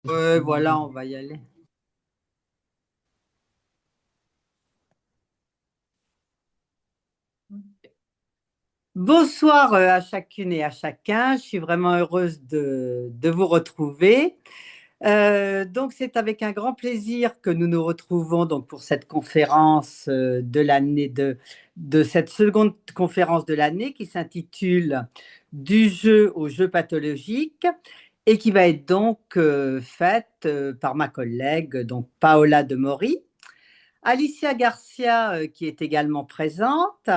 Voilà, on va y aller. Bonsoir à chacune et à chacun. Je suis vraiment heureuse de vous retrouver. Donc, c'est avec un grand plaisir que nous nous retrouvons donc pour cette conférence de l'année de cette seconde conférence de l'année qui s'intitule Du jeu au jeu pathologique et qui va être donc faite par ma collègue donc Paola de Mori. Alicia Garcia, qui est également présente,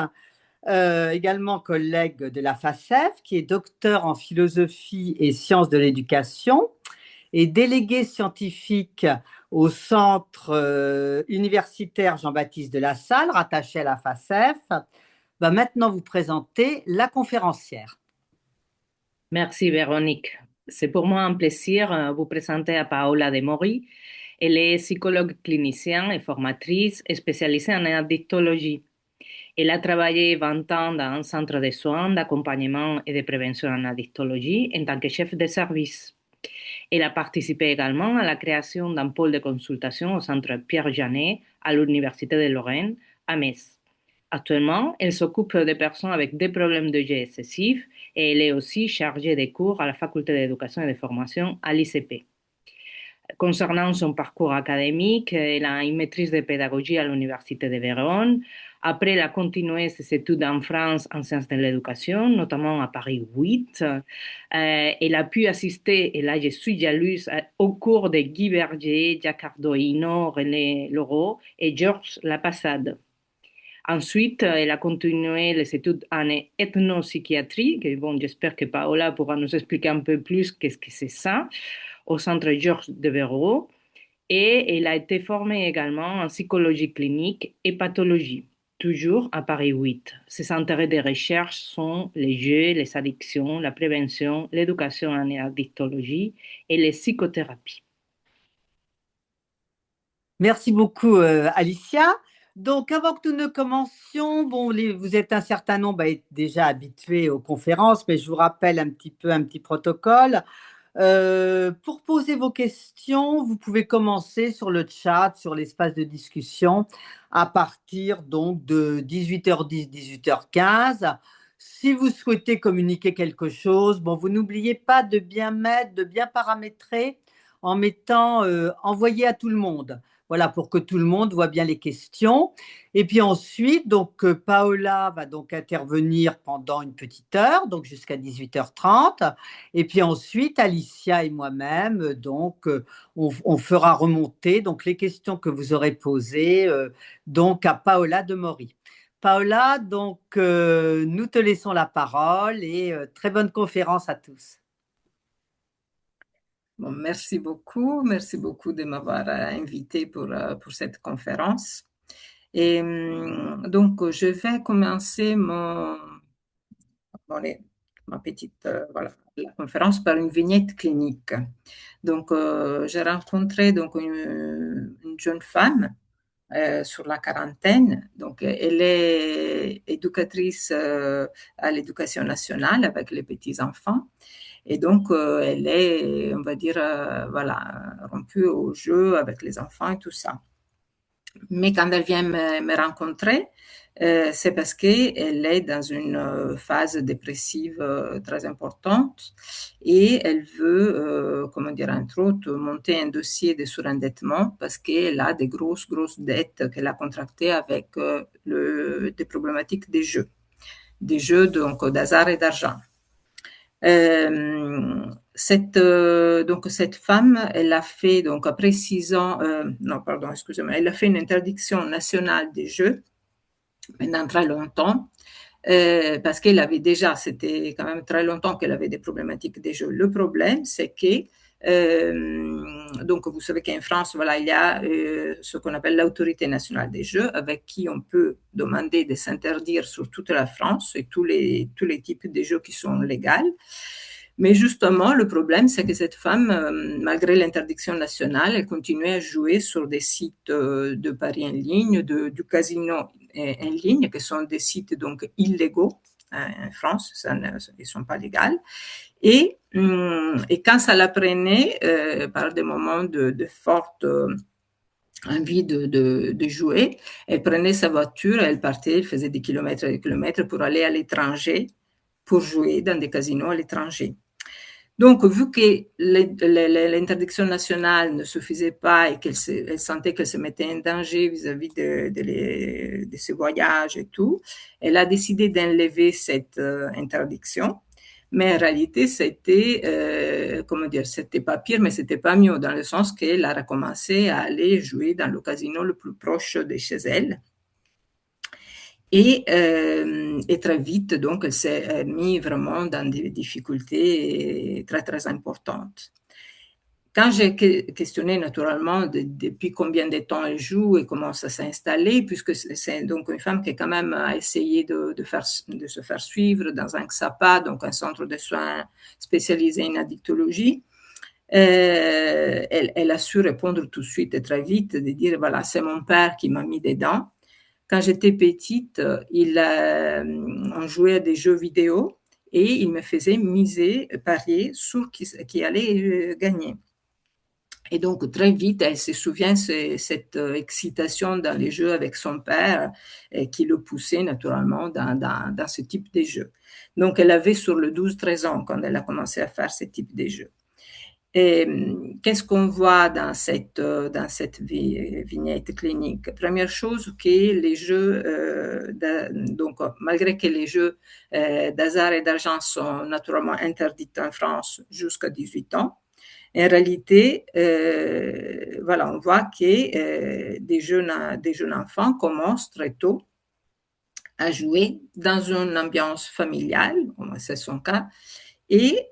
également collègue de la FACEF, qui est docteur en philosophie et sciences de l'éducation et déléguée scientifique au centre universitaire Jean-Baptiste de la Salle, rattaché à la FACEF, va maintenant vous présenter la conférencière. Merci Véronique. C'est pour moi un plaisir de vous présenter à Paola De Mori. Elle est psychologue clinicienne et formatrice spécialisée en addictologie. Elle a travaillé 20 ans dans un centre de soins, d'accompagnement et de prévention en addictologie en tant que chef de service. Elle a participé également à la création d'un pôle de consultation au centre Pierre Janet à l'Université de Lorraine à Metz. Actuellement, elle s'occupe des personnes avec des problèmes de jet excessif et elle est aussi chargée des cours à la faculté d'éducation et de formation à l'ICP. Concernant son parcours académique, elle a une maîtrise de pédagogie à l'Université de Vérone. Après, elle a continué ses études en France en sciences de l'éducation, notamment à Paris 8. Elle a pu assister, et là je suis jalouse, au cours de Guy Berger, Jacques Ardoino, René Laureau et Georges Lapassade. Ensuite, elle a continué les études en ethnopsychiatrie, que bon, j'espère que Paola pourra nous expliquer un peu plus qu'est-ce que c'est ça, au centre Georges de Verreau. Et elle a été formée également en psychologie clinique et pathologie, toujours à Paris 8. Ses intérêts de recherche sont les jeux, les addictions, la prévention, l'éducation en addictologie et les psychothérapies. Merci beaucoup, Alicia. Donc, avant que nous ne commencions, bon, vous êtes un certain nombre à être déjà habitués aux conférences, mais je vous rappelle un petit peu un petit protocole. Pour poser vos questions, vous pouvez commencer sur le chat, sur l'espace de discussion, à partir donc de 18h10, 18h15. Si vous souhaitez communiquer quelque chose, bon, vous n'oubliez pas de bien mettre, de bien paramétrer en mettant envoyer à tout le monde. Voilà, pour que tout le monde voit bien les questions. Et puis ensuite, donc Paola va donc intervenir pendant une petite heure, donc jusqu'à 18h30. Et puis ensuite, Alicia et moi-même, donc, on fera remonter donc les questions que vous aurez posées donc à Paola de Mori. Paola, donc, nous te laissons la parole et très bonne conférence à tous. Bon, merci beaucoup de m'avoir invité pour cette conférence. Et donc, je vais commencer mon- ma petite voilà, la conférence par une vignette clinique. Donc, j'ai rencontré donc une jeune femme sur la quarantaine. Donc, elle est éducatrice à l'éducation nationale avec les petits-enfants. Et donc, elle est, on va dire, voilà, rompue au jeu avec les enfants et tout ça. Mais quand elle vient me rencontrer, c'est parce qu'elle est dans une phase dépressive très importante et elle veut, comment dire, entre autres, monter un dossier de surendettement parce qu'elle a des grosses dettes qu'elle a contractées avec des problématiques des jeux donc d'hasard et d'argent. Donc cette femme, elle a fait donc après 6 ans, non pardon, excusez-moi, elle a fait une interdiction nationale des jeux pendant très longtemps parce qu'elle avait déjà, c'était quand même très longtemps qu'elle avait des problématiques des jeux. Le problème, c'est que donc vous savez qu'en France, voilà, il y a ce qu'on appelle l'autorité nationale des jeux, avec qui on peut demander de s'interdire sur toute la France et tous les types de jeux qui sont légaux. Mais justement, le problème, c'est que cette femme, malgré l'interdiction nationale, elle continuait à jouer sur des sites de paris en ligne, du casino en ligne, qui sont des sites donc illégaux en France, ils ne sont pas légaux. Et quand ça la prenait, par des moments de forte envie de jouer, elle prenait sa voiture, elle partait, elle faisait des kilomètres et des kilomètres pour aller à l'étranger, pour jouer dans des casinos à l'étranger. Donc, vu que l'interdiction nationale ne suffisait pas et elle sentait qu'elle se mettait en danger vis-à-vis de ses voyages et tout, elle a décidé d'enlever cette interdiction. Mais en réalité, c'était pas pire, mais c'était pas mieux, dans le sens qu'elle a recommencé à aller jouer dans le casino le plus proche de chez elle. Et très vite, donc, elle s'est mise vraiment dans des difficultés très, très importantes. Quand j'ai questionné naturellement depuis combien de temps elle joue et comment ça s'est installé, puisque c'est donc une femme qui quand même a essayé de se faire suivre dans un XAPA, donc un centre de soins spécialisé en addictologie, elle a su répondre tout de suite et très vite, de dire, voilà, c'est mon père qui m'a mis dedans. Quand j'étais petite, on jouait à des jeux vidéo et il me faisait parier sur qui allait gagner. Et donc, très vite, elle se souvient cette excitation dans les jeux avec son père qui le poussait naturellement dans ce type de jeux. Donc, elle avait sur le 12-13 ans quand elle a commencé à faire ce type de jeux. Et qu'est-ce qu'on voit dans cette vignette clinique? Première chose, que les jeux, donc malgré que les jeux d'hasard et d'argent sont naturellement interdits en France jusqu'à 18 ans, en réalité, voilà, on voit que des jeunes enfants commencent très tôt à jouer dans une ambiance familiale, c'est son cas, et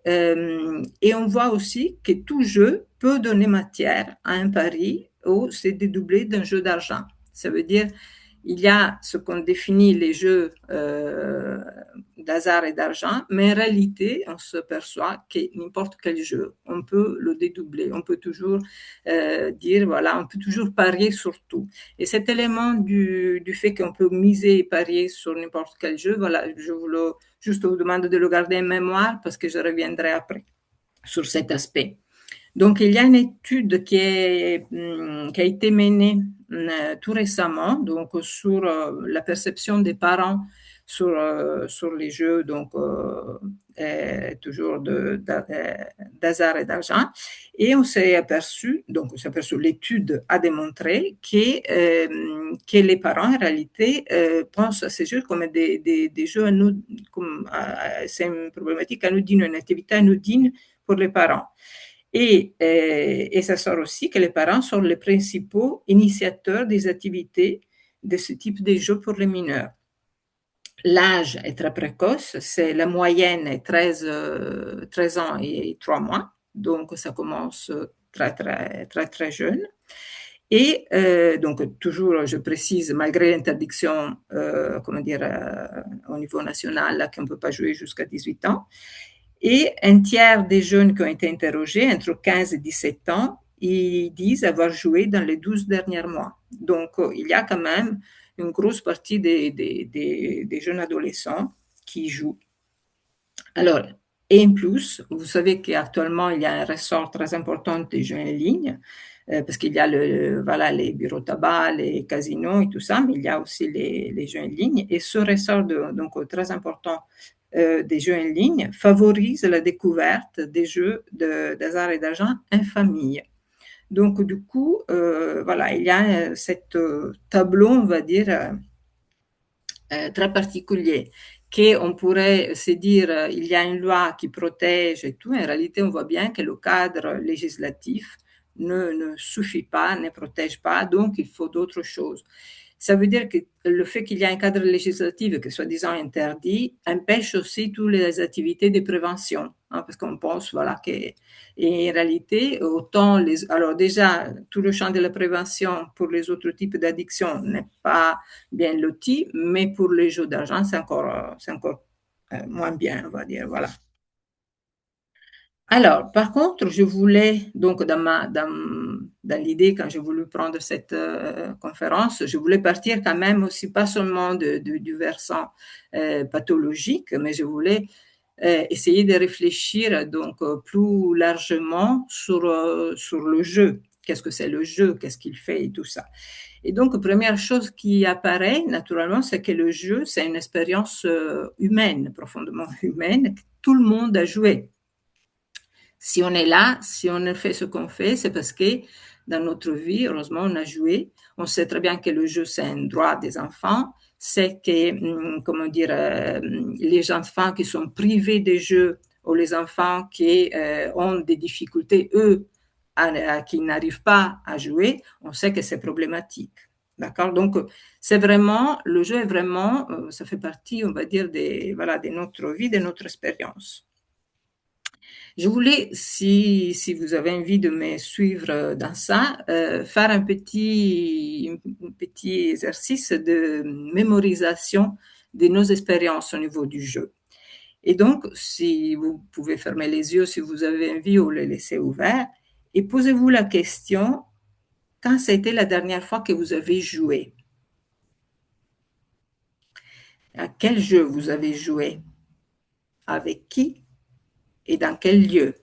on voit aussi que tout jeu peut donner matière à un pari ou c'est dédoublé d'un jeu d'argent. Ça veut dire il y a ce qu'on définit les jeux d'hasard et d'argent, mais en réalité, on se perçoit que n'importe quel jeu, on peut le dédoubler, on peut toujours dire, voilà, on peut toujours parier sur tout. Et cet élément du fait qu'on peut miser et parier sur n'importe quel jeu, voilà, je juste vous demande de le garder en mémoire parce que je reviendrai après sur cet aspect. Donc, il y a une étude qui a été menée tout récemment, donc sur la perception des parents sur les jeux, donc toujours d'hasard et d'argent. Et on s'est aperçu, l'étude a démontré que les parents, en réalité, pensent à ces jeux comme des jeux c'est une problématique anodine, une activité anodine pour les parents. Et ça sort aussi que les parents sont les principaux initiateurs des activités de ce type de jeux pour les mineurs. L'âge est très précoce, c'est la moyenne est 13 ans et 3 mois, donc ça commence très, très, très, très jeune. Et donc, toujours, je précise, malgré l'interdiction, au niveau national, qu'on ne peut pas jouer jusqu'à 18 ans, et un tiers des jeunes qui ont été interrogés, entre 15 et 17 ans, ils disent avoir joué dans les 12 derniers mois. Donc, il y a quand même une grosse partie des jeunes adolescents qui jouent. Alors, et en plus, vous savez qu'actuellement, il y a un ressort très important des jeux en ligne, parce qu'il y a les bureaux tabac, les casinos et tout ça, mais il y a aussi les jeux en ligne. Et ce ressort donc très important des jeux en ligne favorise la découverte des jeux d'hasard et d'argent en famille. Donc, du coup, voilà, il y a cette tableau, on va dire, très particulier, qu'on pourrait se dire il y a une loi qui protège et tout. En réalité, on voit bien que le cadre législatif ne suffit pas, ne protège pas, donc il faut d'autres choses. Ça veut dire que le fait qu'il y ait un cadre législatif qui soit disant interdit empêche aussi toutes les activités de prévention, hein, parce qu'on pense voilà que et en réalité autant alors déjà tout le champ de la prévention pour les autres types d'addiction n'est pas bien loti, mais pour les jeux d'argent c'est encore moins bien, on va dire, voilà. Alors, par contre, je voulais, donc dans l'idée, quand j'ai voulu prendre cette conférence, je voulais partir quand même aussi, pas seulement du versant pathologique, mais je voulais essayer de réfléchir donc plus largement sur le jeu. Qu'est-ce que c'est le jeu? Qu'est-ce qu'il fait et tout ça. Et donc, première chose qui apparaît naturellement, c'est que le jeu, c'est une expérience humaine, profondément humaine, que tout le monde a joué. Si on est là, si on fait ce qu'on fait, c'est parce que dans notre vie, heureusement, on a joué. On sait très bien que le jeu, c'est un droit des enfants. C'est que, comment dire, les enfants qui sont privés des jeux ou les enfants qui ont des difficultés, eux, qui n'arrivent pas à jouer, on sait que c'est problématique. D'accord? Donc, c'est vraiment, le jeu est vraiment, ça fait partie, on va dire, de notre vie, de notre expérience. Je voulais, si vous avez envie de me suivre dans ça, faire un petit exercice de mémorisation de nos expériences au niveau du jeu. Et donc, si vous pouvez fermer les yeux, si vous avez envie, ou les laisser ouverts, et posez-vous la question, quand c'était la dernière fois que vous avez joué? À quel jeu vous avez joué? Avec qui? Et dans quel lieu?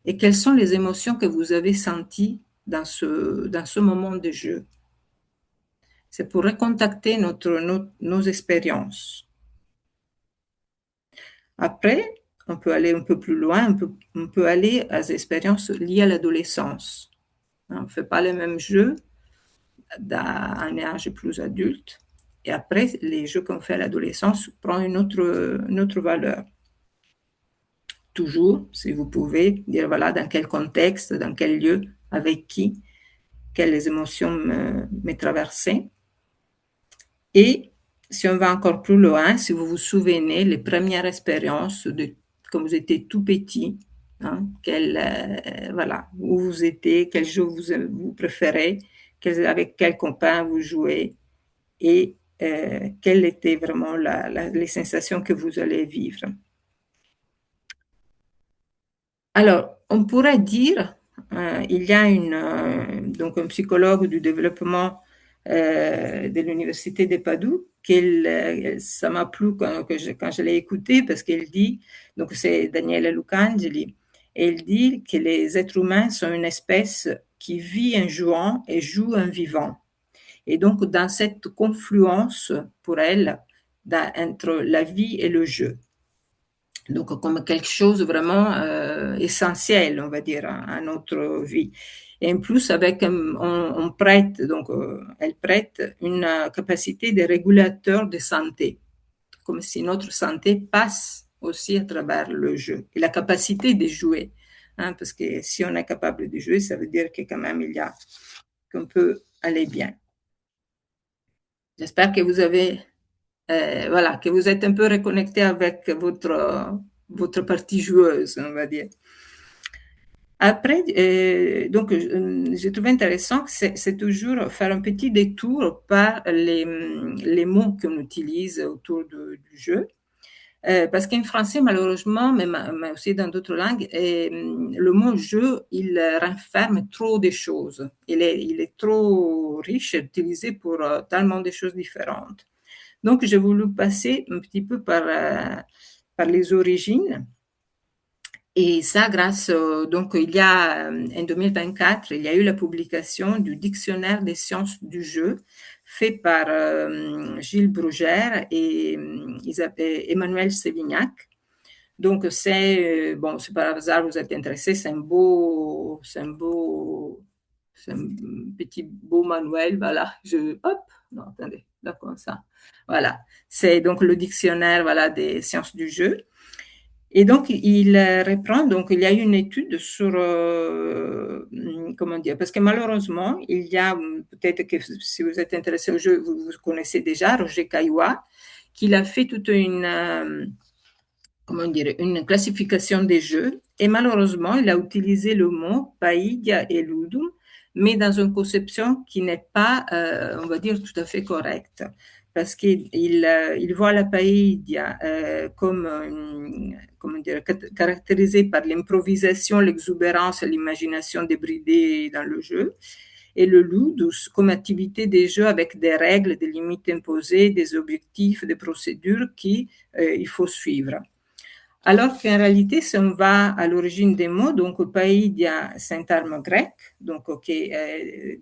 Et quelles sont les émotions que vous avez senties dans ce moment de jeu? C'est pour recontacter nos expériences. Après, on peut aller un peu plus loin, on peut aller à des expériences liées à l'adolescence. On ne fait pas les mêmes jeux à un âge plus adulte. Et après, les jeux qu'on fait à l'adolescence prennent une autre valeur. Toujours, si vous pouvez, dire voilà, dans quel contexte, dans quel lieu, avec qui, quelles émotions me traversaient. Et si on va encore plus loin, si vous vous souvenez, les premières expériences quand vous étiez tout petit, hein, voilà, où vous étiez, quel jeu vous préférez, avec quel copain vous jouez, et quelles étaient vraiment les sensations que vous allez vivre. Alors, on pourrait dire, il y a donc un psychologue du développement de l'université de Padoue, ça m'a plu quand je l'ai écouté, parce qu'elle dit, donc c'est Daniela Lucangeli, elle dit que les êtres humains sont une espèce qui vit en jouant et joue en vivant. Et donc, dans cette confluence, pour elle, entre la vie et le jeu. Donc, comme quelque chose vraiment essentiel, on va dire, à notre vie. Et en plus, on prête, donc elle prête une capacité de régulateur de santé, comme si notre santé passe aussi à travers le jeu et la capacité de jouer. Hein, parce que si on est capable de jouer, ça veut dire que quand même qu'on peut aller bien. J'espère que vous avez, voilà, que vous êtes un peu reconnecté avec votre partie joueuse, on va dire. Après, donc, j'ai trouvé intéressant que c'est toujours faire un petit détour par les mots qu'on utilise autour du jeu. Parce qu'en français, malheureusement, mais aussi dans d'autres langues, le mot jeu, il renferme trop de choses. Il est trop riche, utilisé pour tellement de choses différentes. Donc, j'ai voulu passer un petit peu par les origines. Et ça, donc, il y a, en 2024, il y a eu la publication du Dictionnaire des sciences du jeu, fait par Gilles Brugère et Emmanuel Sévignac. Donc, c'est par hasard, vous êtes intéressé, c'est un petit beau manuel, voilà. Non, attendez, d'accord, ça. Voilà. C'est donc le dictionnaire, voilà, des sciences du jeu. Et donc, il reprend, donc il y a une étude sur, comment dire, parce que malheureusement, il y a, peut-être que si vous êtes intéressé au jeu, vous connaissez déjà Roger Caillois, qui a fait toute comment dire, une classification des jeux, et malheureusement, il a utilisé le mot païdia et ludum, mais dans une conception qui n'est pas, on va dire, tout à fait correcte. Parce qu'il voit la païdia comme, comment dire, caractérisée par l'improvisation, l'exubérance et l'imagination débridée dans le jeu, et le ludus comme activité des jeux avec des règles, des limites imposées, des objectifs, des procédures qu'il faut suivre. Alors qu'en réalité, si on va à l'origine des mots, donc païdia, c'est un terme grec, donc qui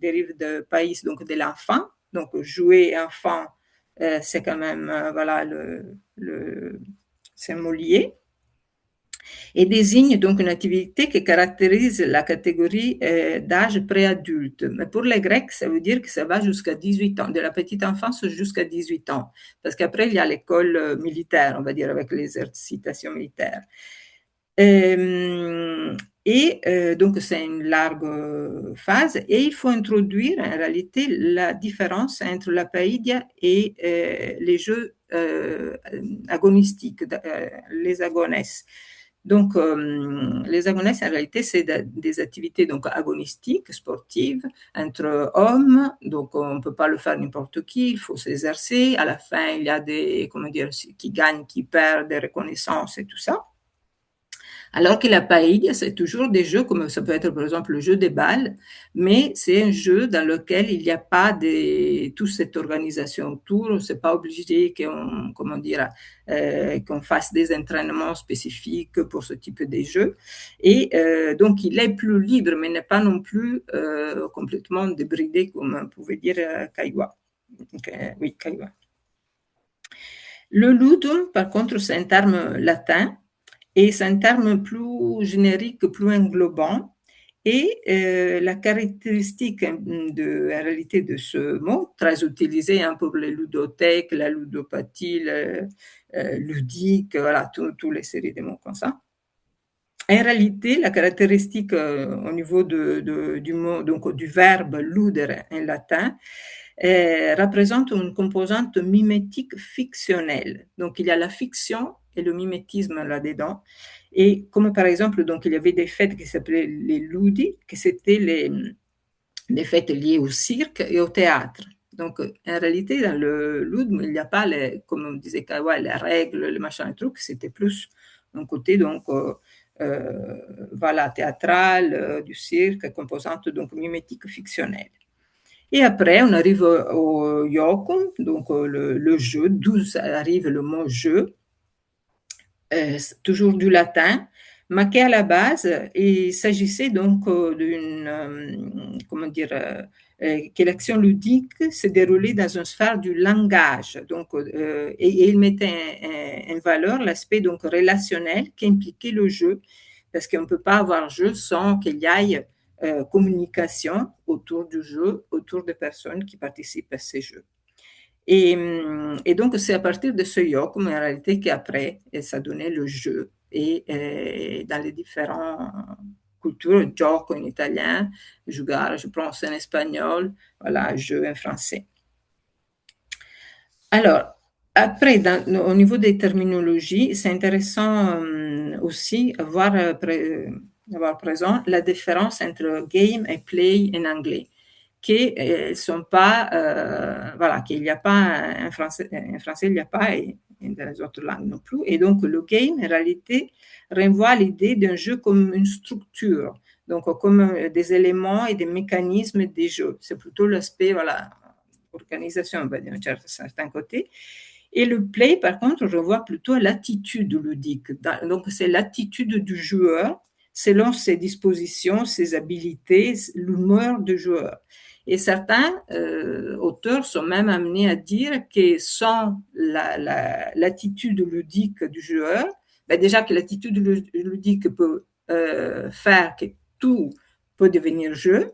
dérive de païs, donc de l'enfant. Donc jouer enfant, c'est quand même voilà c'est un mot lié, et désigne donc une activité qui caractérise la catégorie d'âge préadulte. Mais pour les Grecs, ça veut dire que ça va jusqu'à 18 ans, de la petite enfance jusqu'à 18 ans, parce qu'après, il y a l'école militaire, on va dire, avec les exercitations militaires. Donc, c'est une large phase, et il faut introduire en réalité la différence entre la païdia et les jeux agonistiques, les agonesses. Donc, les agonesses, en réalité, c'est des activités donc, agonistiques, sportives, entre hommes. Donc, on ne peut pas le faire n'importe qui, il faut s'exercer. À la fin, il y a des, comment dire, qui gagnent, qui perdent, des reconnaissances et tout ça. Alors que la païdia, c'est toujours des jeux, comme ça peut être par exemple le jeu des balles, mais c'est un jeu dans lequel il n'y a pas toute cette organisation autour. C'est pas obligé qu'on, comment dire, qu'on fasse des entraînements spécifiques pour ce type de jeu. Et donc, il est plus libre, mais n'est pas non plus complètement débridé, comme pouvait dire Caillois. Oui, Caillois. Le ludum, par contre, c'est un terme latin. Et c'est un terme plus générique, plus englobant. Et la caractéristique en réalité de ce mot, très utilisé pour les ludothèques, la ludopathie, ludique, voilà, toutes les séries de mots comme ça. En réalité, la caractéristique au niveau du mot, donc du verbe ludere en latin, représente une composante mimétique fictionnelle. Donc, il y a la fiction et le mimétisme là-dedans. Et comme par exemple, donc, il y avait des fêtes qui s'appelaient les ludi, que c'était les fêtes liées au cirque et au théâtre. Donc, en réalité, dans le ludum, il n'y a pas, comme on disait Kawa, les règles, les machins, les trucs, c'était plus un côté, donc, voilà, théâtral, du cirque, composante, donc, mimétique fictionnelle. Et après, on arrive au Jochum, donc le jeu, d'où arrive le mot jeu, toujours du latin, mais qu'à la base, il s'agissait donc comment dire, que l'action ludique se déroulait dans une sphère du langage. Donc, et il mettait en valeur l'aspect donc relationnel qui impliquait le jeu, parce qu'on ne peut pas avoir jeu sans qu'il y ait communication autour du jeu, autour des personnes qui participent à ces jeux. Et donc, c'est à partir de ce Jochum, en réalité, qu'après, ça donnait le jeu. Et dans les différentes cultures, gioco en italien, jugar, je pense en espagnol, voilà, jeu en français. Alors, après, au niveau des terminologies, c'est intéressant aussi avoir présent la différence entre game et play en anglais, qui sont pas, voilà, qu'il n'y a pas en français, il n'y a pas et dans les autres langues non plus. Et donc, le game, en réalité, renvoie à l'idée d'un jeu comme une structure, donc comme des éléments et des mécanismes des jeux. C'est plutôt l'aspect, voilà, organisation, on va dire, d'un certain côté. Et le play, par contre, renvoie plutôt à l'attitude ludique. Donc, c'est l'attitude du joueur selon ses dispositions, ses habiletés, l'humeur du joueur. Et certains auteurs sont même amenés à dire que sans l'attitude ludique du joueur, ben déjà que l'attitude ludique peut faire que tout peut devenir jeu,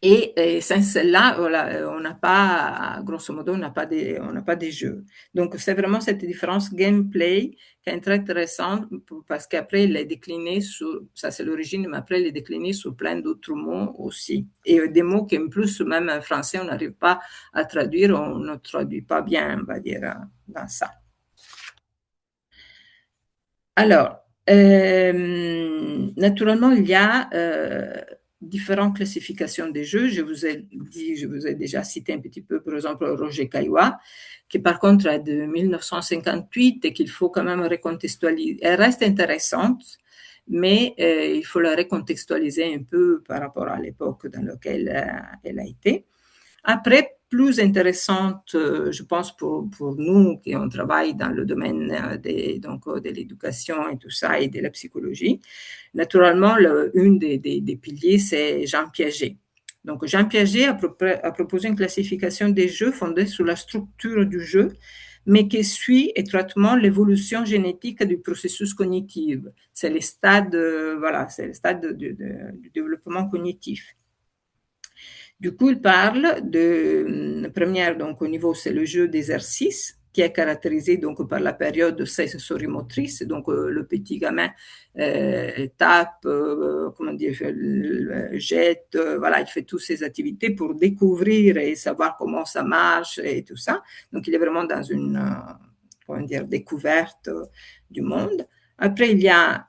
et sans celle-là, voilà, on n'a pas, grosso modo, on n'a pas des jeux. Donc, c'est vraiment cette différence gameplay qui est très intéressante parce qu'après, il est décliné sur, ça c'est l'origine, mais après, il est décliné sur plein d'autres mots aussi. Et des mots qui, en plus, même en français, on n'arrive pas à traduire, on ne traduit pas bien, on va dire, dans ça. Alors, naturellement, il y a différentes classifications des jeux. Je vous ai déjà cité un petit peu, par exemple, Roger Caillois, qui par contre est de 1958 et qu'il faut quand même recontextualiser. Elle reste intéressante, mais il faut la recontextualiser un peu par rapport à l'époque dans laquelle elle a été. Après, plus intéressante, je pense, pour nous qui on travaille dans le domaine de l'éducation et tout ça, et de la psychologie. Naturellement, une des piliers, c'est Jean Piaget. Donc, Jean Piaget a proposé une classification des jeux fondée sur la structure du jeu, mais qui suit étroitement l'évolution génétique du processus cognitif. C'est le stade, c'est le stade du développement cognitif. Du coup, il parle de première, donc au niveau, c'est le jeu d'exercice qui est caractérisé donc par la période sensorimotrice. Donc le petit gamin tape, comment dire, jette, voilà, il fait toutes ces activités pour découvrir et savoir comment ça marche et tout ça. Donc il est vraiment dans une comment dire, découverte du monde. Après, il y a,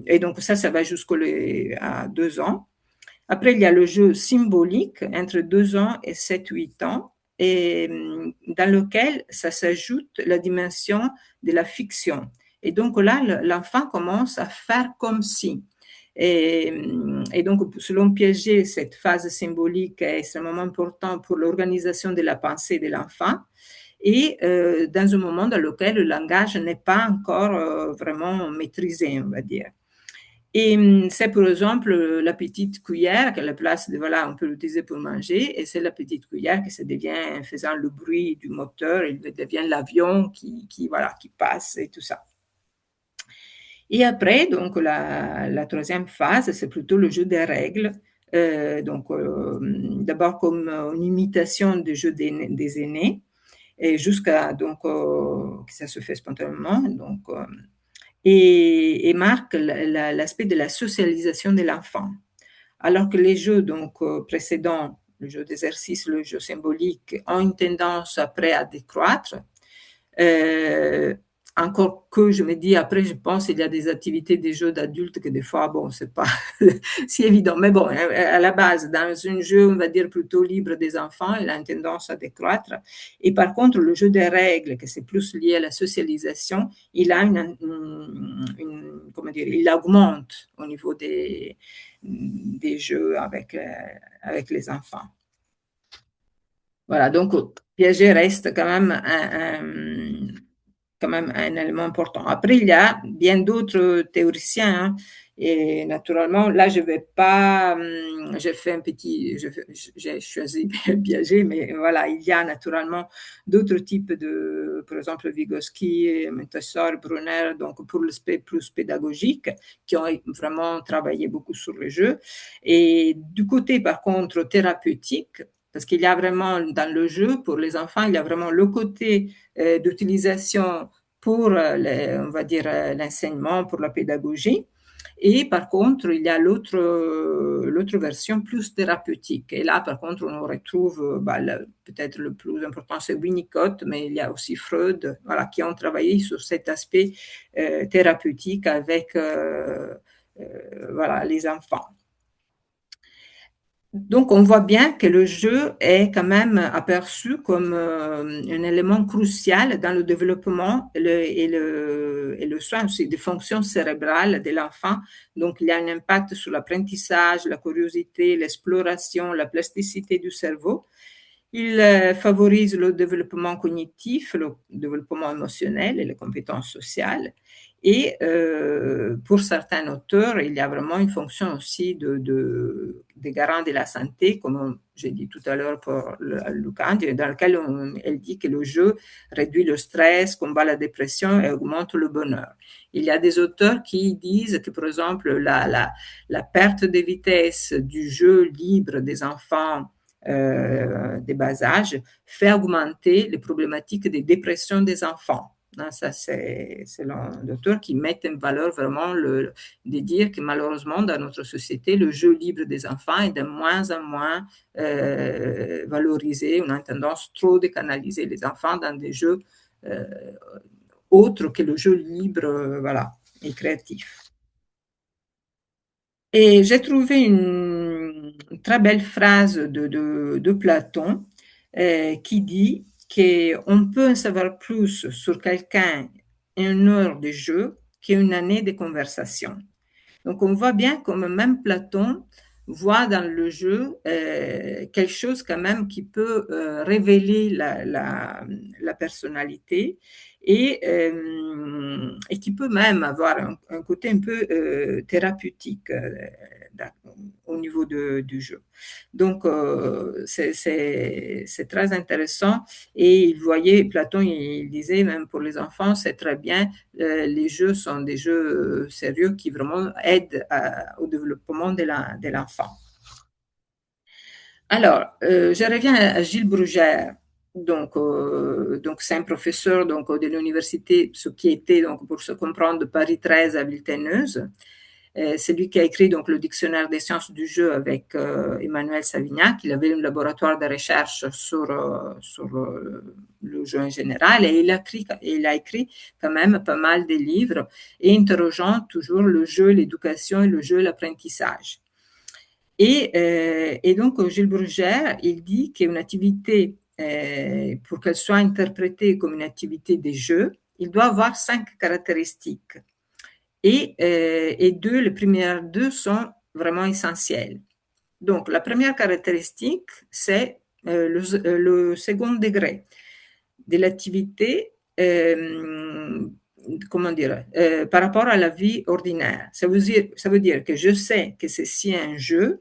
et donc ça va jusqu'à 2 ans. Après, il y a le jeu symbolique entre 2 ans et 7-8 ans, et dans lequel ça s'ajoute la dimension de la fiction. Et donc là, l'enfant commence à faire comme si. Et donc, selon Piaget, cette phase symbolique est extrêmement importante pour l'organisation de la pensée de l'enfant et dans un moment dans lequel le langage n'est pas encore vraiment maîtrisé, on va dire. Et c'est par exemple la petite cuillère qui à la place de, voilà, on peut l'utiliser pour manger, et c'est la petite cuillère que ça devient, en faisant le bruit du moteur, il devient l'avion voilà, qui passe et tout ça. Et après, donc, la troisième phase, c'est plutôt le jeu des règles. D'abord comme une imitation du jeu des aînés, et jusqu'à donc que ça se fait spontanément. Donc, et marque l'aspect de la socialisation de l'enfant. Alors que les jeux donc, précédents, le jeu d'exercice, le jeu symbolique, ont une tendance après à décroître, encore que je me dis, après, je pense qu'il y a des activités des jeux d'adultes que des fois, bon, c'est pas si évident. Mais bon, à la base, dans un jeu, on va dire plutôt libre des enfants, il a une tendance à décroître. Et par contre, le jeu des règles, que c'est plus lié à la socialisation, il a comment dire, il augmente au niveau des jeux avec les enfants. Voilà, donc Piaget reste quand même un élément important. Après, il y a bien d'autres théoriciens, hein, et naturellement, là, je vais pas, j'ai fait un petit, j'ai choisi Piaget, mais voilà, il y a naturellement d'autres types par exemple, Vygotsky, Montessori, Brunner, donc pour l'aspect plus pédagogique, qui ont vraiment travaillé beaucoup sur le jeu. Et du côté, par contre, thérapeutique, parce qu'il y a vraiment dans le jeu, pour les enfants, il y a vraiment le côté d'utilisation pour, on va dire, l'enseignement, pour la pédagogie. Et par contre, il y a l'autre version plus thérapeutique. Et là, par contre, on retrouve, peut-être le plus important, c'est Winnicott, mais il y a aussi Freud, voilà, qui ont travaillé sur cet aspect thérapeutique avec voilà, les enfants. Donc, on voit bien que le jeu est quand même aperçu comme un élément crucial dans le développement et le soin aussi des fonctions cérébrales de l'enfant. Donc, il y a un impact sur l'apprentissage, la curiosité, l'exploration, la plasticité du cerveau. Il favorise le développement cognitif, le développement émotionnel et les compétences sociales. Et pour certains auteurs, il y a vraiment une fonction aussi de garant de la santé, comme j'ai dit tout à l'heure pour Lucan, dans lequel elle dit que le jeu réduit le stress, combat la dépression et augmente le bonheur. Il y a des auteurs qui disent que, par exemple, la perte de vitesse du jeu libre des enfants de bas âge fait augmenter les problématiques de dépression des enfants. Ça, c'est l'auteur qui met en valeur vraiment de dire que malheureusement, dans notre société, le jeu libre des enfants est de moins en moins valorisé. On a tendance trop de canaliser les enfants dans des jeux autres que le jeu libre voilà, et créatif. Et j'ai trouvé une très belle phrase de Platon qui dit qu'on peut en savoir plus sur quelqu'un une heure de jeu qu'une année de conversation. Donc on voit bien comme même Platon voit dans le jeu quelque chose quand même qui peut révéler la personnalité et qui peut même avoir un côté un peu thérapeutique au niveau du jeu. Donc, c'est très intéressant. Et il voyait, Platon, il disait, même pour les enfants, c'est très bien, les jeux sont des jeux sérieux qui vraiment aident au développement de l'enfant. Alors, je reviens à Gilles Bruguère. Donc c'est un professeur donc, de l'université, ce qui était, donc, pour se comprendre, de Paris 13 à Villetaneuse. C'est lui qui a écrit donc, le dictionnaire des sciences du jeu avec Emmanuel Savignac. Il avait un laboratoire de recherche sur le jeu en général et il a écrit quand même pas mal de livres et interrogeant toujours le jeu, l'éducation et le jeu, l'apprentissage. Et donc Gilles Bruguère, il dit qu'une activité, pour qu'elle soit interprétée comme une activité de jeu, il doit avoir 5 caractéristiques. Et les premières deux sont vraiment essentielles. Donc, la première caractéristique, c'est le second degré de l'activité, comment dire, par rapport à la vie ordinaire. Ça veut dire que je sais que ceci est un jeu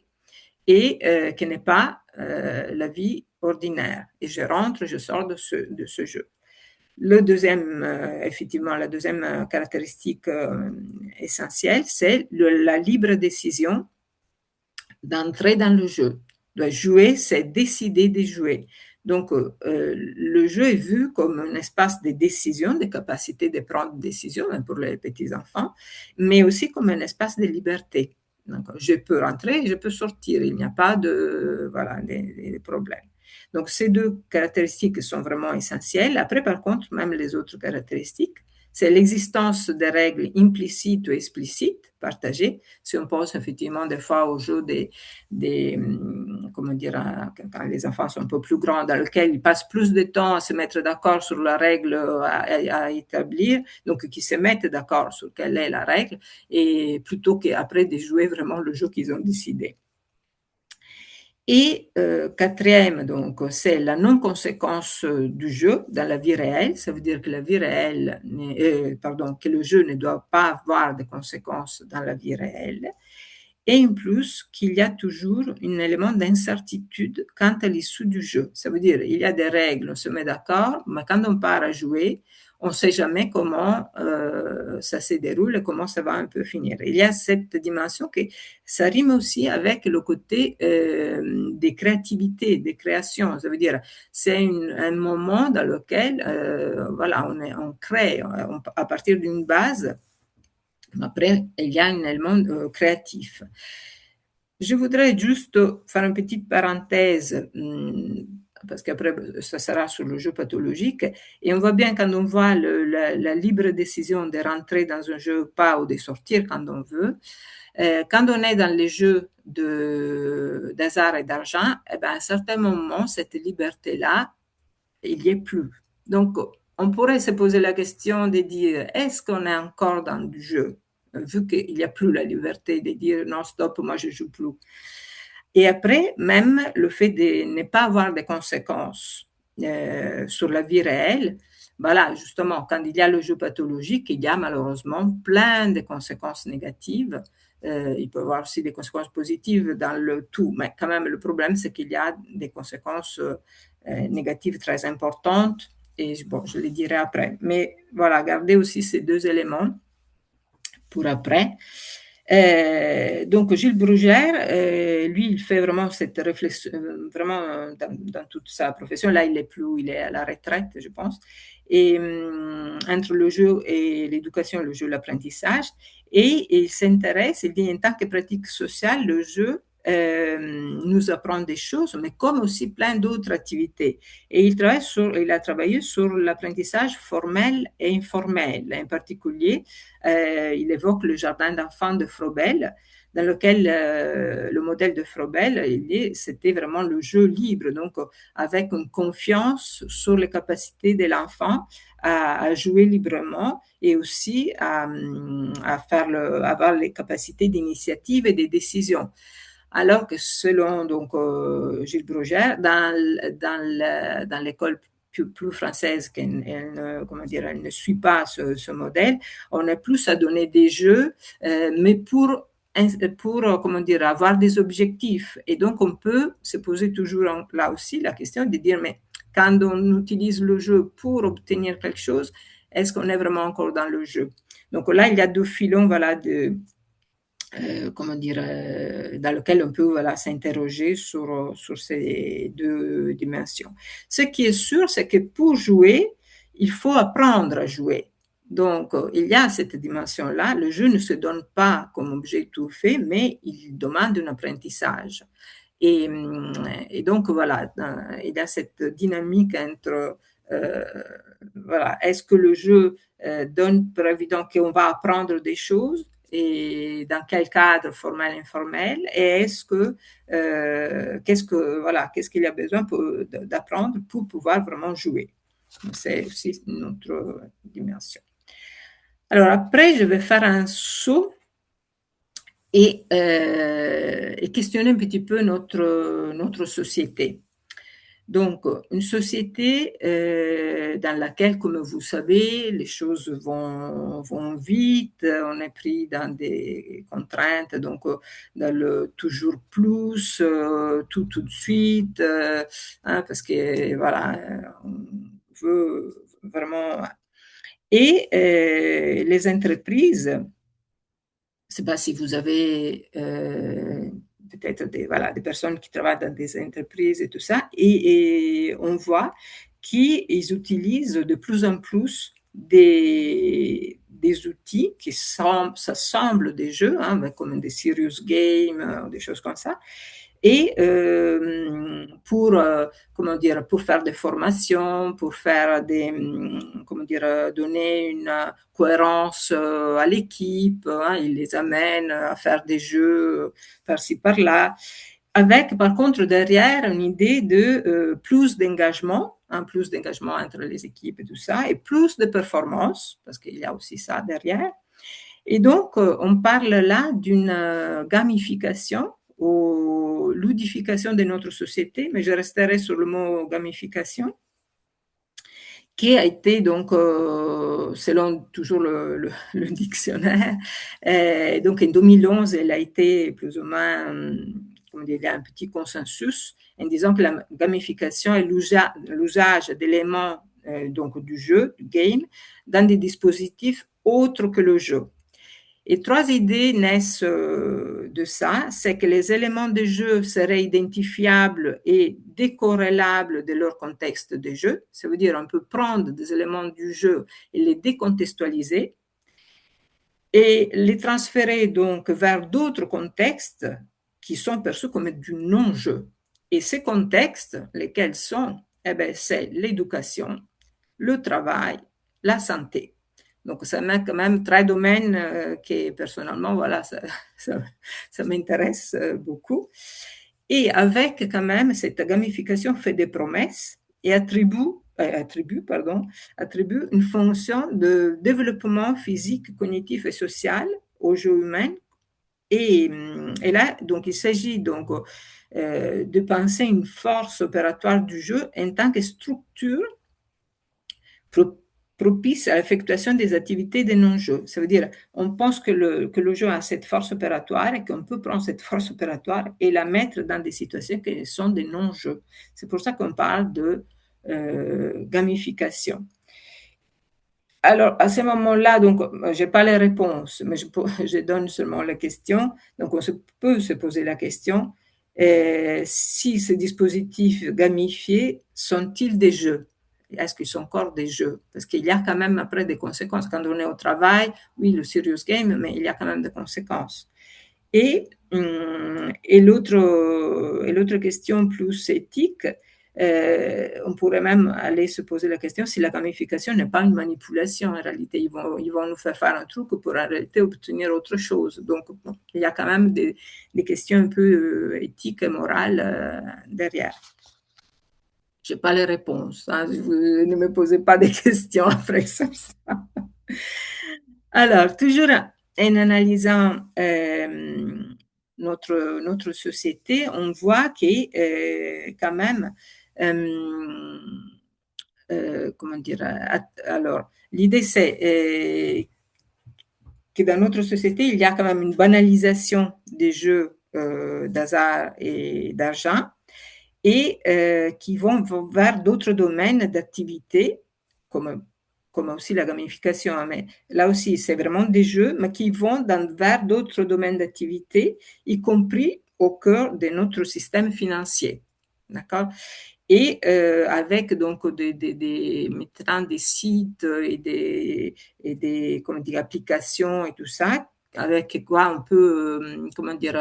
et que n'est pas la vie ordinaire. Et je rentre, je sors de ce jeu. Le deuxième, effectivement, la deuxième caractéristique essentielle, c'est la libre décision d'entrer dans le jeu. Jouer, c'est décider de jouer. Donc, le jeu est vu comme un espace de décision, de capacité de prendre des décisions pour les petits-enfants, mais aussi comme un espace de liberté. Donc, je peux rentrer, je peux sortir, il n'y a pas de problèmes. Donc, ces deux caractéristiques sont vraiment essentielles. Après, par contre, même les autres caractéristiques, c'est l'existence des règles implicites ou explicites partagées. Si on pense effectivement des fois au jeu comment dire, quand les enfants sont un peu plus grands, dans lequel ils passent plus de temps à se mettre d'accord sur la règle à établir, donc qui se mettent d'accord sur quelle est la règle, et plutôt qu'après de jouer vraiment le jeu qu'ils ont décidé. Et quatrième, donc, c'est la non-conséquence du jeu dans la vie réelle. Ça veut dire que la vie réelle, que le jeu ne doit pas avoir de conséquences dans la vie réelle. Et en plus, qu'il y a toujours un élément d'incertitude quant à l'issue du jeu. Ça veut dire il y a des règles, on se met d'accord, mais quand on part à jouer, on ne sait jamais comment ça se déroule et comment ça va un peu finir. Il y a cette dimension que ça rime aussi avec le côté des créativités, des créations. Ça veut dire c'est un moment dans lequel on crée à partir d'une base. Après, il y a un élément créatif. Je voudrais juste faire une petite parenthèse parce qu'après, ça sera sur le jeu pathologique. Et on voit bien quand on voit la libre décision de rentrer dans un jeu ou pas, ou de sortir quand on veut. Quand on est dans les jeux d'hasard et d'argent, à un certain moment, cette liberté-là, il n'y est plus. Donc, on pourrait se poser la question de dire, est-ce qu'on est encore dans du jeu, vu qu'il n'y a plus la liberté de dire, non, stop, moi, je ne joue plus. Et après, même le fait de ne pas avoir de conséquences sur la vie réelle, voilà, justement, quand il y a le jeu pathologique, il y a malheureusement plein de conséquences négatives. Il peut y avoir aussi des conséquences positives dans le tout, mais quand même, le problème, c'est qu'il y a des conséquences négatives très importantes, et je les dirai après. Mais voilà, gardez aussi ces deux éléments pour après. Donc Gilles Bruguère, lui, il fait vraiment cette réflexion, vraiment dans toute sa profession. Là, il est à la retraite, je pense. Et entre le jeu et l'éducation, le jeu, l'apprentissage, et il s'intéresse, il dit en tant que pratique sociale, le jeu nous apprend des choses, mais comme aussi plein d'autres activités. Et il a travaillé sur l'apprentissage formel et informel. En particulier, il évoque le jardin d'enfants de Froebel, dans lequel le modèle de Froebel, c'était vraiment le jeu libre, donc avec une confiance sur les capacités de l'enfant à jouer librement et aussi à avoir les capacités d'initiative et de décision. alors que selon donc, Gilles Brugère, dans l'école plus française, comment dire, elle ne suit pas ce modèle, on est plus à donner des jeux, mais pour comment dire, avoir des objectifs. Et donc, on peut se poser toujours là aussi la question de dire, mais quand on utilise le jeu pour obtenir quelque chose, est-ce qu'on est vraiment encore dans le jeu? Donc là, il y a deux filons, voilà, comment dire, dans lequel on peut voilà, s'interroger sur ces deux dimensions. Ce qui est sûr, c'est que pour jouer, il faut apprendre à jouer. Donc, il y a cette dimension-là. Le jeu ne se donne pas comme objet tout fait, mais il demande un apprentissage. Et donc, voilà, il y a cette dynamique entre, voilà, est-ce que le jeu donne pour évident qu'on va apprendre des choses et dans quel cadre formel, informel, et est-ce que, qu'est-ce qu'il y a besoin d'apprendre pour pouvoir vraiment jouer. C'est aussi une autre dimension. Alors après, je vais faire un saut et questionner un petit peu notre société. Donc, une société dans laquelle, comme vous savez, les choses vont vite, on est pris dans des contraintes, donc dans le toujours plus, tout de suite, parce que voilà, on veut vraiment. Et les entreprises, je ne sais pas si vous avez peut-être des personnes qui travaillent dans des entreprises et tout ça, et on voit qu'ils utilisent de plus en plus des outils qui semblent des jeux, comme des serious games, des choses comme ça, et pour comment dire, pour faire des formations, pour faire comment dire, donner une cohérence à l'équipe, ils les amènent à faire des jeux par-ci par-là, avec par contre derrière une idée de plus d'engagement, plus d'engagement entre les équipes et tout ça, et plus de performance, parce qu'il y a aussi ça derrière. Et donc, on parle là d'une gamification ou ludification de notre société, mais je resterai sur le mot gamification, qui a été donc, selon toujours le dictionnaire, donc en 2011, elle a été plus ou moins, comme dire, il y a un petit consensus en disant que la gamification est l'usage d'éléments donc du jeu, du game, dans des dispositifs autres que le jeu. Et trois idées naissent de ça, c'est que les éléments de jeu seraient identifiables et décorrélables de leur contexte de jeu. Ça veut dire on peut prendre des éléments du jeu et les décontextualiser et les transférer donc vers d'autres contextes qui sont perçus comme du non-jeu. Et ces contextes, lesquels sont, c'est l'éducation, le travail, la santé. Donc, ça met quand même trois domaines qui, personnellement, voilà, ça m'intéresse beaucoup. Et avec quand même cette gamification fait des promesses et attribue une fonction de développement physique, cognitif et social au jeu humain. Et là, donc, il s'agit donc de penser une force opératoire du jeu en tant que structure propice à l'effectuation des activités de non-jeu. Ça veut dire, on pense que le jeu a cette force opératoire et qu'on peut prendre cette force opératoire et la mettre dans des situations qui sont des non-jeux. C'est pour ça qu'on parle de gamification. Alors, à ce moment-là, donc, je n'ai pas les réponses, mais je donne seulement les questions. Donc, on peut se poser la question, si ces dispositifs gamifiés sont-ils des jeux? Est-ce qu'ils sont encore des jeux? Parce qu'il y a quand même après des conséquences. Quand on est au travail, oui, le serious game, mais il y a quand même des conséquences. Et l'autre question plus éthique, on pourrait même aller se poser la question si la gamification n'est pas une manipulation en réalité. Ils vont nous faire un truc pour en réalité obtenir autre chose. Donc, bon, il y a quand même des questions un peu éthiques et morales derrière. Je n'ai pas les réponses. Vous ne me posez pas des questions après ça. Alors, toujours en analysant notre société, on voit que quand même, comment dire, alors l'idée c'est que dans notre société, il y a quand même une banalisation des jeux d'hasard et d'argent et qui vont vers d'autres domaines d'activité, comme aussi la gamification. Mais là aussi, c'est vraiment des jeux, mais qui vont vers d'autres domaines d'activité, y compris au cœur de notre système financier. D'accord? Et avec donc maintenant des sites et des comment dire, applications et tout ça, avec quoi on peut comment dire,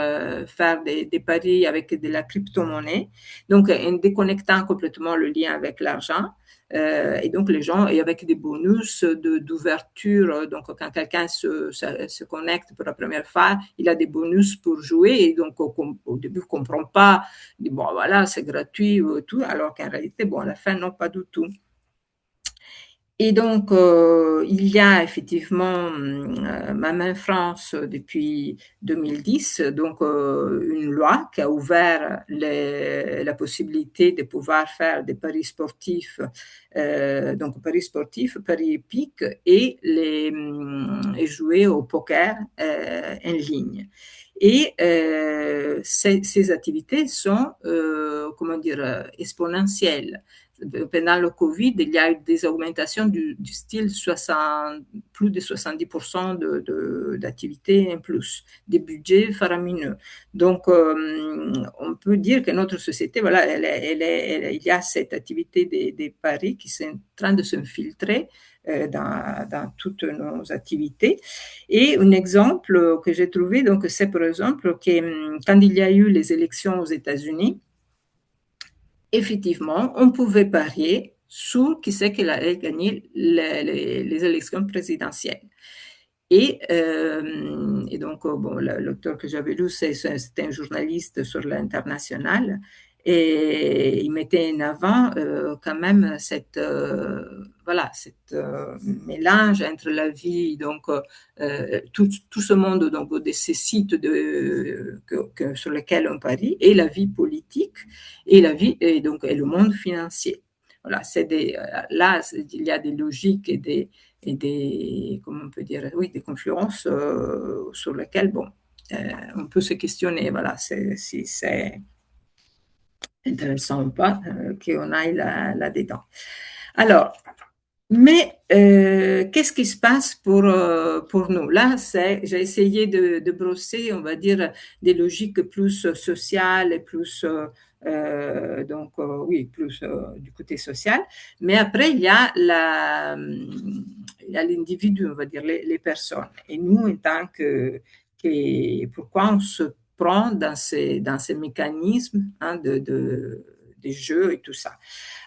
faire des paris avec de la crypto-monnaie, donc en déconnectant complètement le lien avec l'argent. Et donc les gens, et avec des bonus d'ouverture, donc quand quelqu'un se connecte pour la première fois, il a des bonus pour jouer, et donc au début ne comprend pas, il dit bon voilà c'est gratuit tout, alors qu'en réalité bon à la fin non, pas du tout. Et donc, il y a effectivement, même en France, depuis 2010, donc, une loi qui a ouvert la possibilité de pouvoir faire des paris sportifs, donc paris sportifs, paris hippiques et jouer au poker en ligne. Et ces activités sont, comment dire, exponentielles. Pendant le Covid, il y a eu des augmentations du style plus de 70% d'activités en plus, des budgets faramineux. Donc, on peut dire que notre société, voilà, il y a cette activité des paris qui est en train de s'infiltrer dans toutes nos activités. Et un exemple que j'ai trouvé, donc, c'est par exemple que quand il y a eu les élections aux États-Unis, effectivement, on pouvait parier sur qui c'est qui allait gagner les élections présidentielles. Et donc, bon, l'auteur que j'avais lu, c'était un journaliste sur l'international, et il mettait en avant quand même voilà, cette mélange entre la vie, donc tout ce monde, donc de ces sites sur lesquels on parie, et la vie politique, et la vie, et donc et le monde financier. Voilà, là, il y a des logiques et des comment on peut dire, oui, des confluences sur lesquelles, bon, on peut se questionner, voilà, si c'est intéressant ou pas qu'on aille là-dedans. Alors, mais qu'est-ce qui se passe pour nous? Là, j'ai essayé de brosser, on va dire, des logiques plus sociales et plus, donc, oui, plus du côté social. Mais après, il y a l'individu, on va dire, les personnes. Et nous, en tant pourquoi on se prend dans ces mécanismes des jeux et tout ça.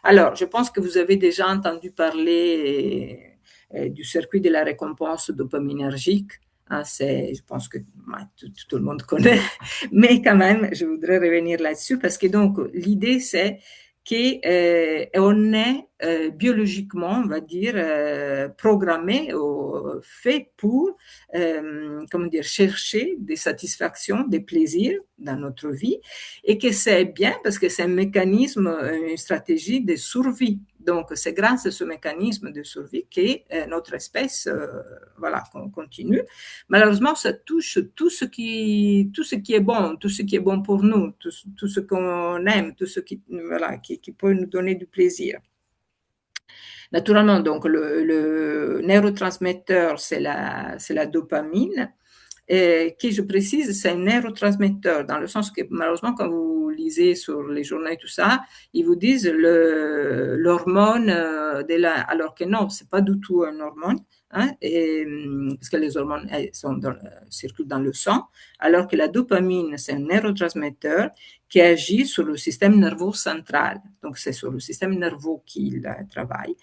Alors, je pense que vous avez déjà entendu parler du circuit de la récompense dopaminergique. Hein, je pense que tout le monde connaît, mais quand même, je voudrais revenir là-dessus parce que donc l'idée c'est qu'on est biologiquement, on va dire, programmé ou fait pour, comment dire, chercher des satisfactions, des plaisirs dans notre vie, et que c'est bien parce que c'est un mécanisme, une stratégie de survie. Donc, c'est grâce à ce mécanisme de survie que notre espèce, voilà, continue. Malheureusement, ça touche tout ce qui est bon, tout ce qui est bon pour nous, tout ce qu'on aime, tout ce qui, voilà, qui peut nous donner du plaisir. Naturellement, donc, le neurotransmetteur, c'est la dopamine. Qui, je précise, c'est un neurotransmetteur, dans le sens que malheureusement, quand vous lisez sur les journaux et tout ça, ils vous disent l'hormone alors que non, c'est pas du tout une hormone, hein, parce que les hormones circulent dans le sang, alors que la dopamine, c'est un neurotransmetteur qui agit sur le système nerveux central. Donc, c'est sur le système nerveux qu'il travaille.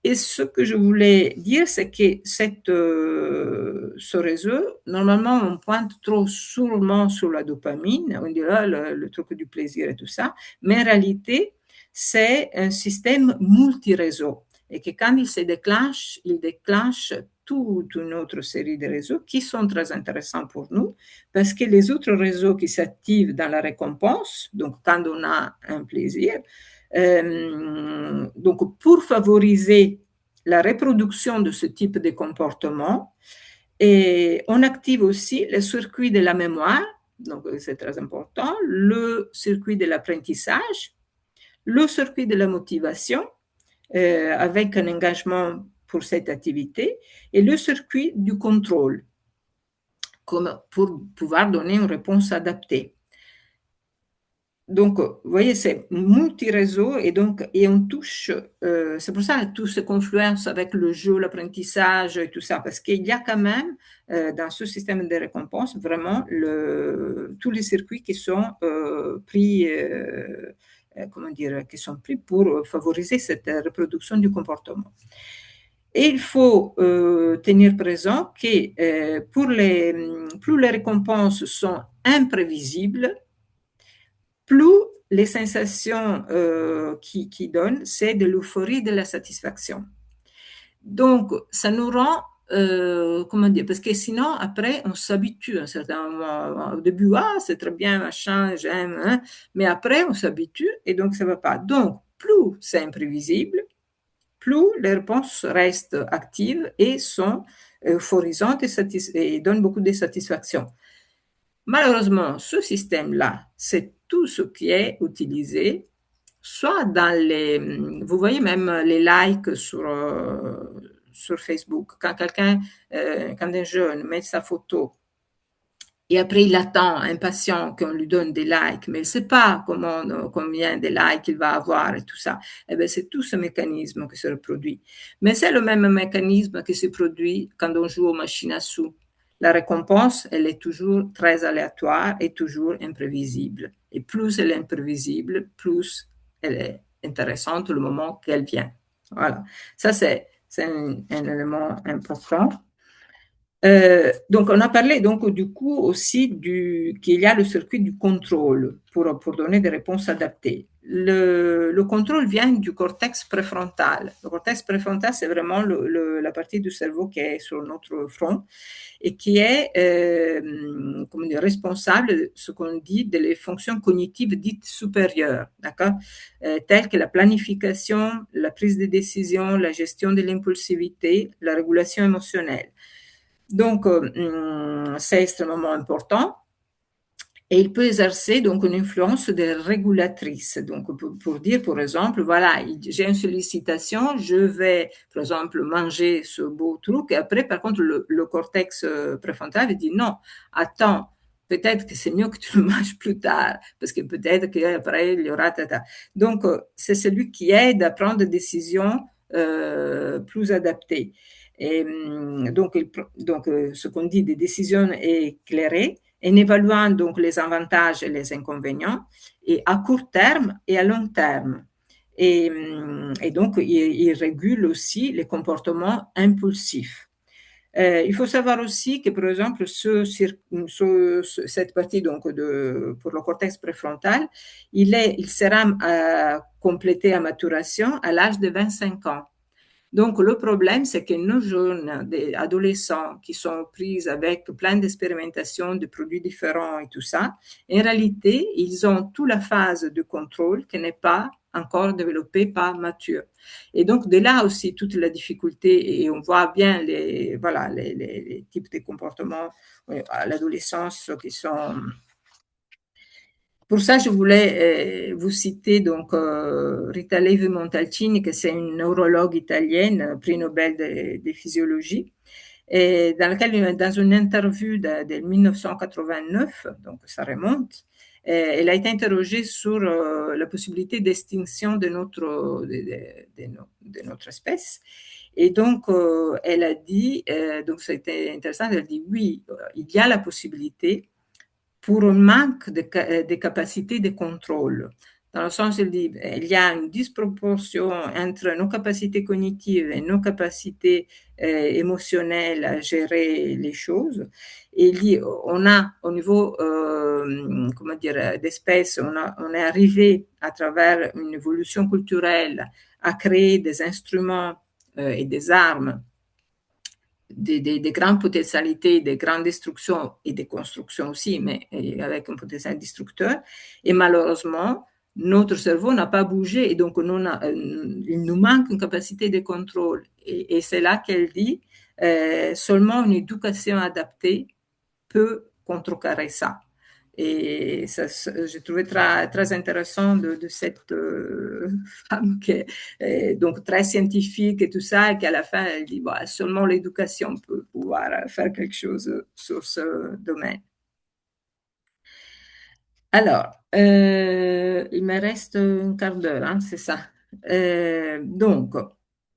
Et ce que je voulais dire, c'est que ce réseau, normalement, on pointe trop sûrement sur la dopamine, on dirait le truc du plaisir et tout ça, mais en réalité, c'est un système multi-réseau et que quand il se déclenche, il déclenche toute une autre série de réseaux qui sont très intéressants pour nous parce que les autres réseaux qui s'activent dans la récompense, donc quand on a un plaisir, donc pour favoriser la reproduction de ce type de comportement, et on active aussi le circuit de la mémoire, donc c'est très important, le circuit de l'apprentissage, le circuit de la motivation, avec un engagement pour cette activité, et le circuit du contrôle, pour pouvoir donner une réponse adaptée. Donc, vous voyez, c'est multi-réseau et on touche, c'est pour ça que tout se confluence avec le jeu, l'apprentissage et tout ça, parce qu'il y a quand même dans ce système de récompense vraiment tous les circuits qui sont pris, comment dire, qui sont pris pour favoriser cette reproduction du comportement. Et il faut tenir présent que plus les récompenses sont imprévisibles, plus les sensations qui donnent, c'est de l'euphorie et de la satisfaction. Donc, ça nous rend, comment dire, parce que sinon, après, on s'habitue à un certain moment. Au début, c'est très bien, machin, j'aime, hein, mais après, on s'habitue et donc ça ne va pas. Donc, plus c'est imprévisible, plus les réponses restent actives et sont euphorisantes et donnent beaucoup de satisfaction. Malheureusement, ce système-là, c'est tout ce qui est utilisé, soit dans vous voyez même les likes sur Facebook, quand quand un jeune met sa photo et après il attend impatient qu'on lui donne des likes, mais il ne sait pas combien de likes il va avoir et tout ça, eh bien, c'est tout ce mécanisme qui se reproduit. Mais c'est le même mécanisme qui se produit quand on joue aux machines à sous. La récompense, elle est toujours très aléatoire et toujours imprévisible. Et plus elle est imprévisible, plus elle est intéressante le moment qu'elle vient. Voilà. Ça, c'est un élément important. Donc, on a parlé donc du coup aussi qu'il y a le circuit du contrôle pour donner des réponses adaptées. Le contrôle vient du cortex préfrontal. Le cortex préfrontal, c'est vraiment la partie du cerveau qui est sur notre front et qui est comment dire, responsable de ce qu'on dit des fonctions cognitives dites supérieures, d'accord, telles que la planification, la prise de décision, la gestion de l'impulsivité, la régulation émotionnelle. Donc, c'est extrêmement important et il peut exercer donc une influence de régulatrice. Donc, pour dire, par exemple, voilà, j'ai une sollicitation, je vais, par exemple, manger ce beau truc et après, par contre, le cortex préfrontal dit non, attends, peut-être que c'est mieux que tu le manges plus tard, parce que peut-être qu'après, il y aura tata. Donc, c'est celui qui aide à prendre des décisions plus adaptées. Et donc, ce qu'on dit des décisions éclairées, en évaluant donc les avantages et les inconvénients, et à court terme et à long terme. Et donc, il régule aussi les comportements impulsifs. Il faut savoir aussi que, par exemple, cette partie donc pour le cortex préfrontal, il sera complété à maturation à l'âge de 25 ans. Donc, le problème, c'est que nos jeunes adolescents qui sont pris avec plein d'expérimentations de produits différents et tout ça, en réalité, ils ont toute la phase de contrôle qui n'est pas encore développée, pas mature. Et donc, de là aussi, toute la difficulté, et on voit bien les types de comportements à l'adolescence qui sont... Pour ça, je voulais vous citer donc Rita Levi-Montalcini, que c'est une neurologue italienne, prix Nobel de physiologie, et dans une interview de 1989, donc ça remonte, elle a été interrogée sur la possibilité d'extinction de notre espèce. Et donc, elle a dit, donc c'était intéressant, elle a dit oui, il y a la possibilité pour un manque de capacité de contrôle. Dans le sens, il dit, il y a une disproportion entre nos capacités cognitives et nos capacités émotionnelles à gérer les choses. Et il dit, on a au niveau, comment dire, d'espèce, on est arrivé à travers une évolution culturelle à créer des instruments et des armes des grandes potentialités, des grandes destructions et des constructions aussi, mais avec un potentiel destructeur. Et malheureusement, notre cerveau n'a pas bougé et donc il nous manque une capacité de contrôle. Et c'est là qu'elle dit seulement une éducation adaptée peut contrecarrer ça. Et ça, j'ai trouvé très, très intéressant de cette femme qui est donc très scientifique et tout ça, et qu'à la fin, elle dit bah, seulement l'éducation peut pouvoir faire quelque chose sur ce domaine. Alors, il me reste un quart d'heure, hein, c'est ça. Donc,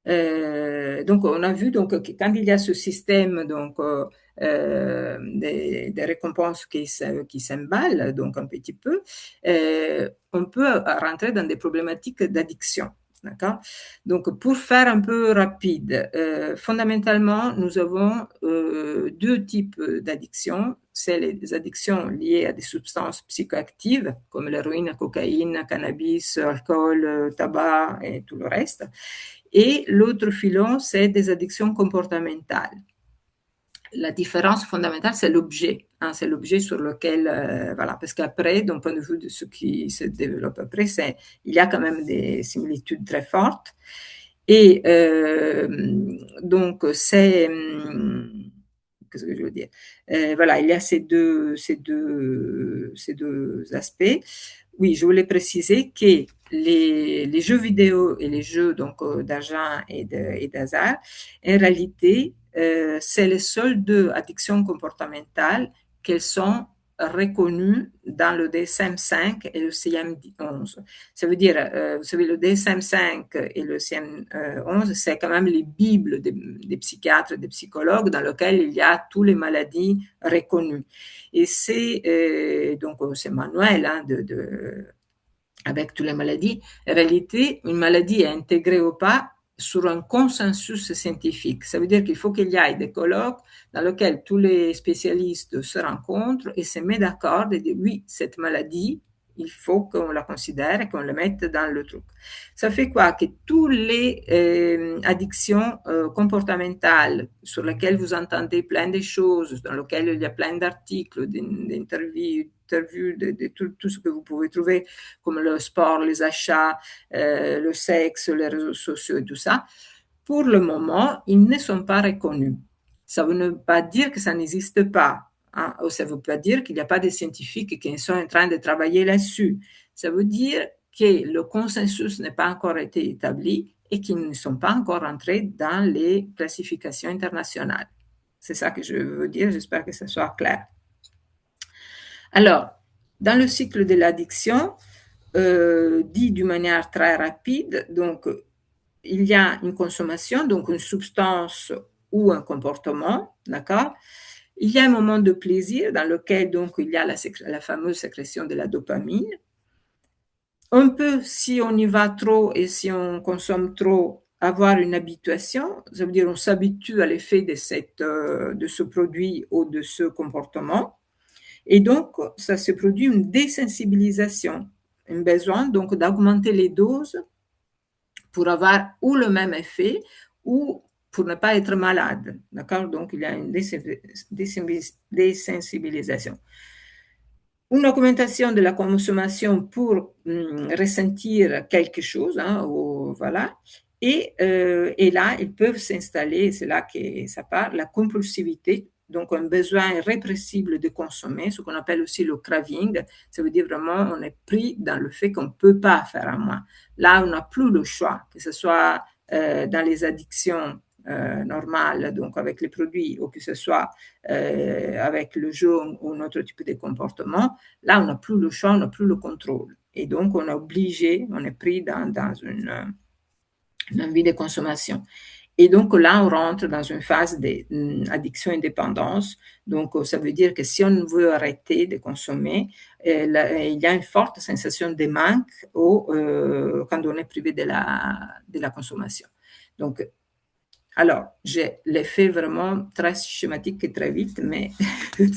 on a vu donc, que quand il y a ce système donc, des récompenses qui s'emballent donc un petit peu, on peut rentrer dans des problématiques d'addiction. D'accord? Donc, pour faire un peu rapide, fondamentalement, nous avons deux types d'addictions. C'est les addictions liées à des substances psychoactives, comme l'héroïne, la cocaïne, cannabis, alcool, tabac et tout le reste. Et l'autre filon, c'est des addictions comportementales. La différence fondamentale, c'est l'objet. Hein, c'est l'objet sur lequel, voilà, parce qu'après, d'un point de vue de ce qui se développe après, il y a quand même des similitudes très fortes. Et donc, qu'est-ce que je veux dire? Voilà, il y a ces deux aspects. Oui, je voulais préciser que les jeux vidéo et les jeux donc d'argent et d'hasard, en réalité, c'est les seules deux addictions comportementales qu'elles sont reconnues dans le DSM-5 et le CM-11. Ça veut dire, vous savez, le DSM-5 et le CM-11, c'est quand même les bibles des psychiatres, des psychologues, dans lesquels il y a toutes les maladies reconnues. Et c'est donc c'est manuel hein, avec toutes les maladies. En réalité, une maladie est intégrée ou pas sur un consensus scientifique. Ça veut dire qu'il faut qu'il y ait des colloques dans lesquels tous les spécialistes se rencontrent et se mettent d'accord et disent oui, cette maladie, il faut qu'on la considère et qu'on la mette dans le truc. Ça fait quoi? Que toutes les addictions comportementales sur lesquelles vous entendez plein de choses, dans lesquelles il y a plein d'articles, d'interviews, de tout ce que vous pouvez trouver, comme le sport, les achats, le sexe, les réseaux sociaux et tout ça, pour le moment, ils ne sont pas reconnus. Ça ne veut pas dire que ça n'existe pas. Hein, ou ça ne veut pas dire qu'il n'y a pas de scientifiques qui sont en train de travailler là-dessus. Ça veut dire que le consensus n'a pas encore été établi et qu'ils ne sont pas encore entrés dans les classifications internationales. C'est ça que je veux dire, j'espère que ça soit clair. Alors, dans le cycle de l'addiction, dit d'une manière très rapide, donc il y a une consommation, donc une substance ou un comportement, d'accord? Il y a un moment de plaisir dans lequel donc il y a la fameuse sécrétion de la dopamine. On peut, si on y va trop et si on consomme trop, avoir une habituation, ça veut dire on s'habitue à l'effet de ce produit ou de ce comportement. Et donc, ça se produit une désensibilisation, un besoin donc d'augmenter les doses pour avoir ou le même effet ou pour ne pas être malade. D'accord? Donc, il y a une désensibilisation. Une augmentation de la consommation pour ressentir quelque chose, hein, voilà. Et là, ils peuvent s'installer, c'est là que ça part, la compulsivité, donc un besoin irrépressible de consommer, ce qu'on appelle aussi le craving. Ça veut dire vraiment on est pris dans le fait qu'on ne peut pas faire à moins. Là, on n'a plus le choix, que ce soit dans les addictions normales, donc avec les produits, ou que ce soit avec le jeu ou un autre type de comportement. Là, on n'a plus le choix, on n'a plus le contrôle. Et donc, on est obligé, on est pris dans une envie de consommation. Et donc là, on rentre dans une phase d'addiction et dépendance. Donc, ça veut dire que si on veut arrêter de consommer, il y a une forte sensation de manque quand on est privé de la consommation. Donc, alors, je l'ai fait vraiment très schématique et très vite, mais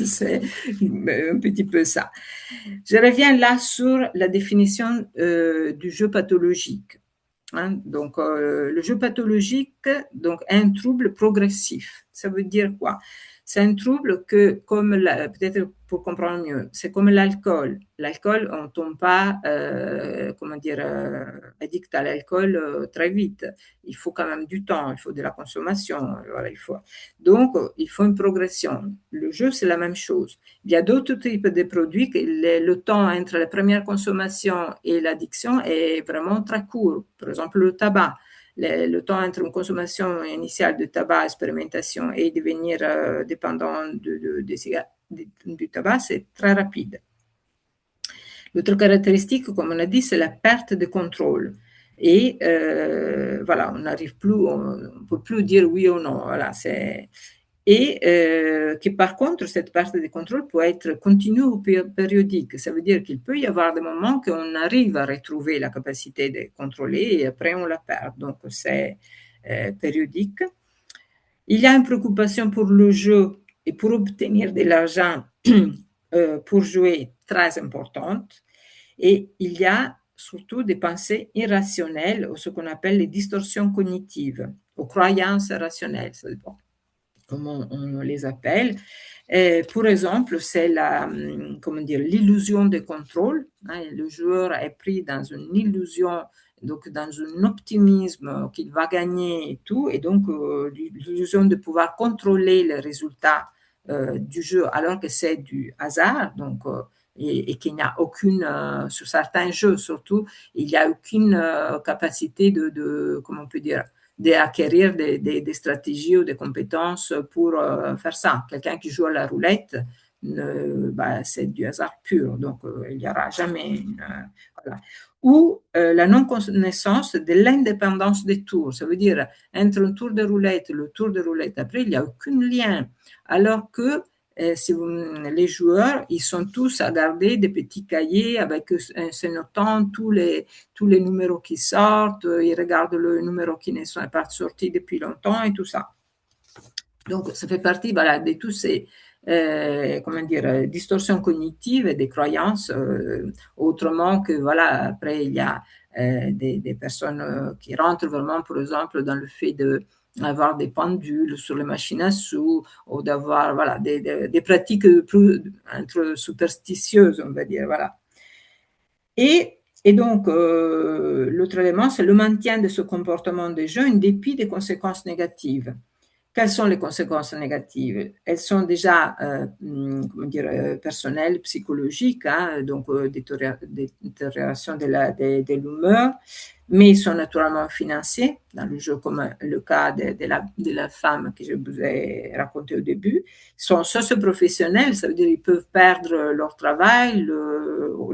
c'est un petit peu ça. Je reviens là sur la définition du jeu pathologique. Hein. Donc, le jeu pathologique donc, est un trouble progressif. Ça veut dire quoi? C'est un trouble que, comme peut-être pour comprendre mieux, c'est comme l'alcool. L'alcool, on ne tombe pas, comment dire, addict à l'alcool très vite. Il faut quand même du temps, il faut de la consommation. Voilà, donc, il faut une progression. Le jeu, c'est la même chose. Il y a d'autres types de produits que le temps entre la première consommation et l'addiction est vraiment très court. Par exemple, le tabac. Le temps entre une consommation initiale de tabac, expérimentation et devenir dépendant du tabac, c'est très rapide. L'autre caractéristique, comme on a dit, c'est la perte de contrôle. Et voilà, on n'arrive plus, on ne peut plus dire oui ou non. Voilà, et que par contre, cette perte de contrôle peut être continue ou périodique. Ça veut dire qu'il peut y avoir des moments qu'on arrive à retrouver la capacité de contrôler et après on la perd. Donc c'est périodique. Il y a une préoccupation pour le jeu et pour obtenir de l'argent pour jouer très importante. Et il y a surtout des pensées irrationnelles ou ce qu'on appelle les distorsions cognitives ou croyances rationnelles, ça dépend comment on les appelle. Pour exemple, c'est comment dire, l'illusion de contrôle. Hein, le joueur est pris dans une illusion, donc dans un optimisme qu'il va gagner et tout, et donc l'illusion de pouvoir contrôler les résultats du jeu alors que c'est du hasard. Donc, et qu'il n'y a aucune, sur certains jeux surtout, il n'y a aucune capacité comment on peut dire, d'acquérir des stratégies ou des compétences pour faire ça. Quelqu'un qui joue à la roulette, c'est du hasard pur, donc il n'y aura jamais une, voilà. Ou la non-connaissance de l'indépendance des tours, ça veut dire entre un tour de roulette et le tour de roulette après, il n'y a aucun lien, alors que les joueurs, ils sont tous à garder des petits cahiers avec se notant tous les numéros qui sortent, ils regardent le numéro qui ne sont pas sortis depuis longtemps et tout ça. Donc, ça fait partie voilà, de tous ces comment dire, distorsions cognitives et des croyances. Autrement que, voilà, après, il y a des personnes qui rentrent vraiment, par exemple, dans le fait d'avoir des pendules sur les machines à sous ou d'avoir voilà, des pratiques plus superstitieuses, on va dire. Voilà. Et donc, l'autre élément, c'est le maintien de ce comportement des jeunes en dépit des conséquences négatives. Quelles sont les conséquences négatives? Elles sont déjà comment dire, personnelles, psychologiques, hein, donc détérioration de l'humeur, mais ils sont naturellement financiers, dans le jeu comme le cas de la femme que je vous ai raconté au début. Ils sont socio-professionnels, ça veut dire qu'ils peuvent perdre leur travail ou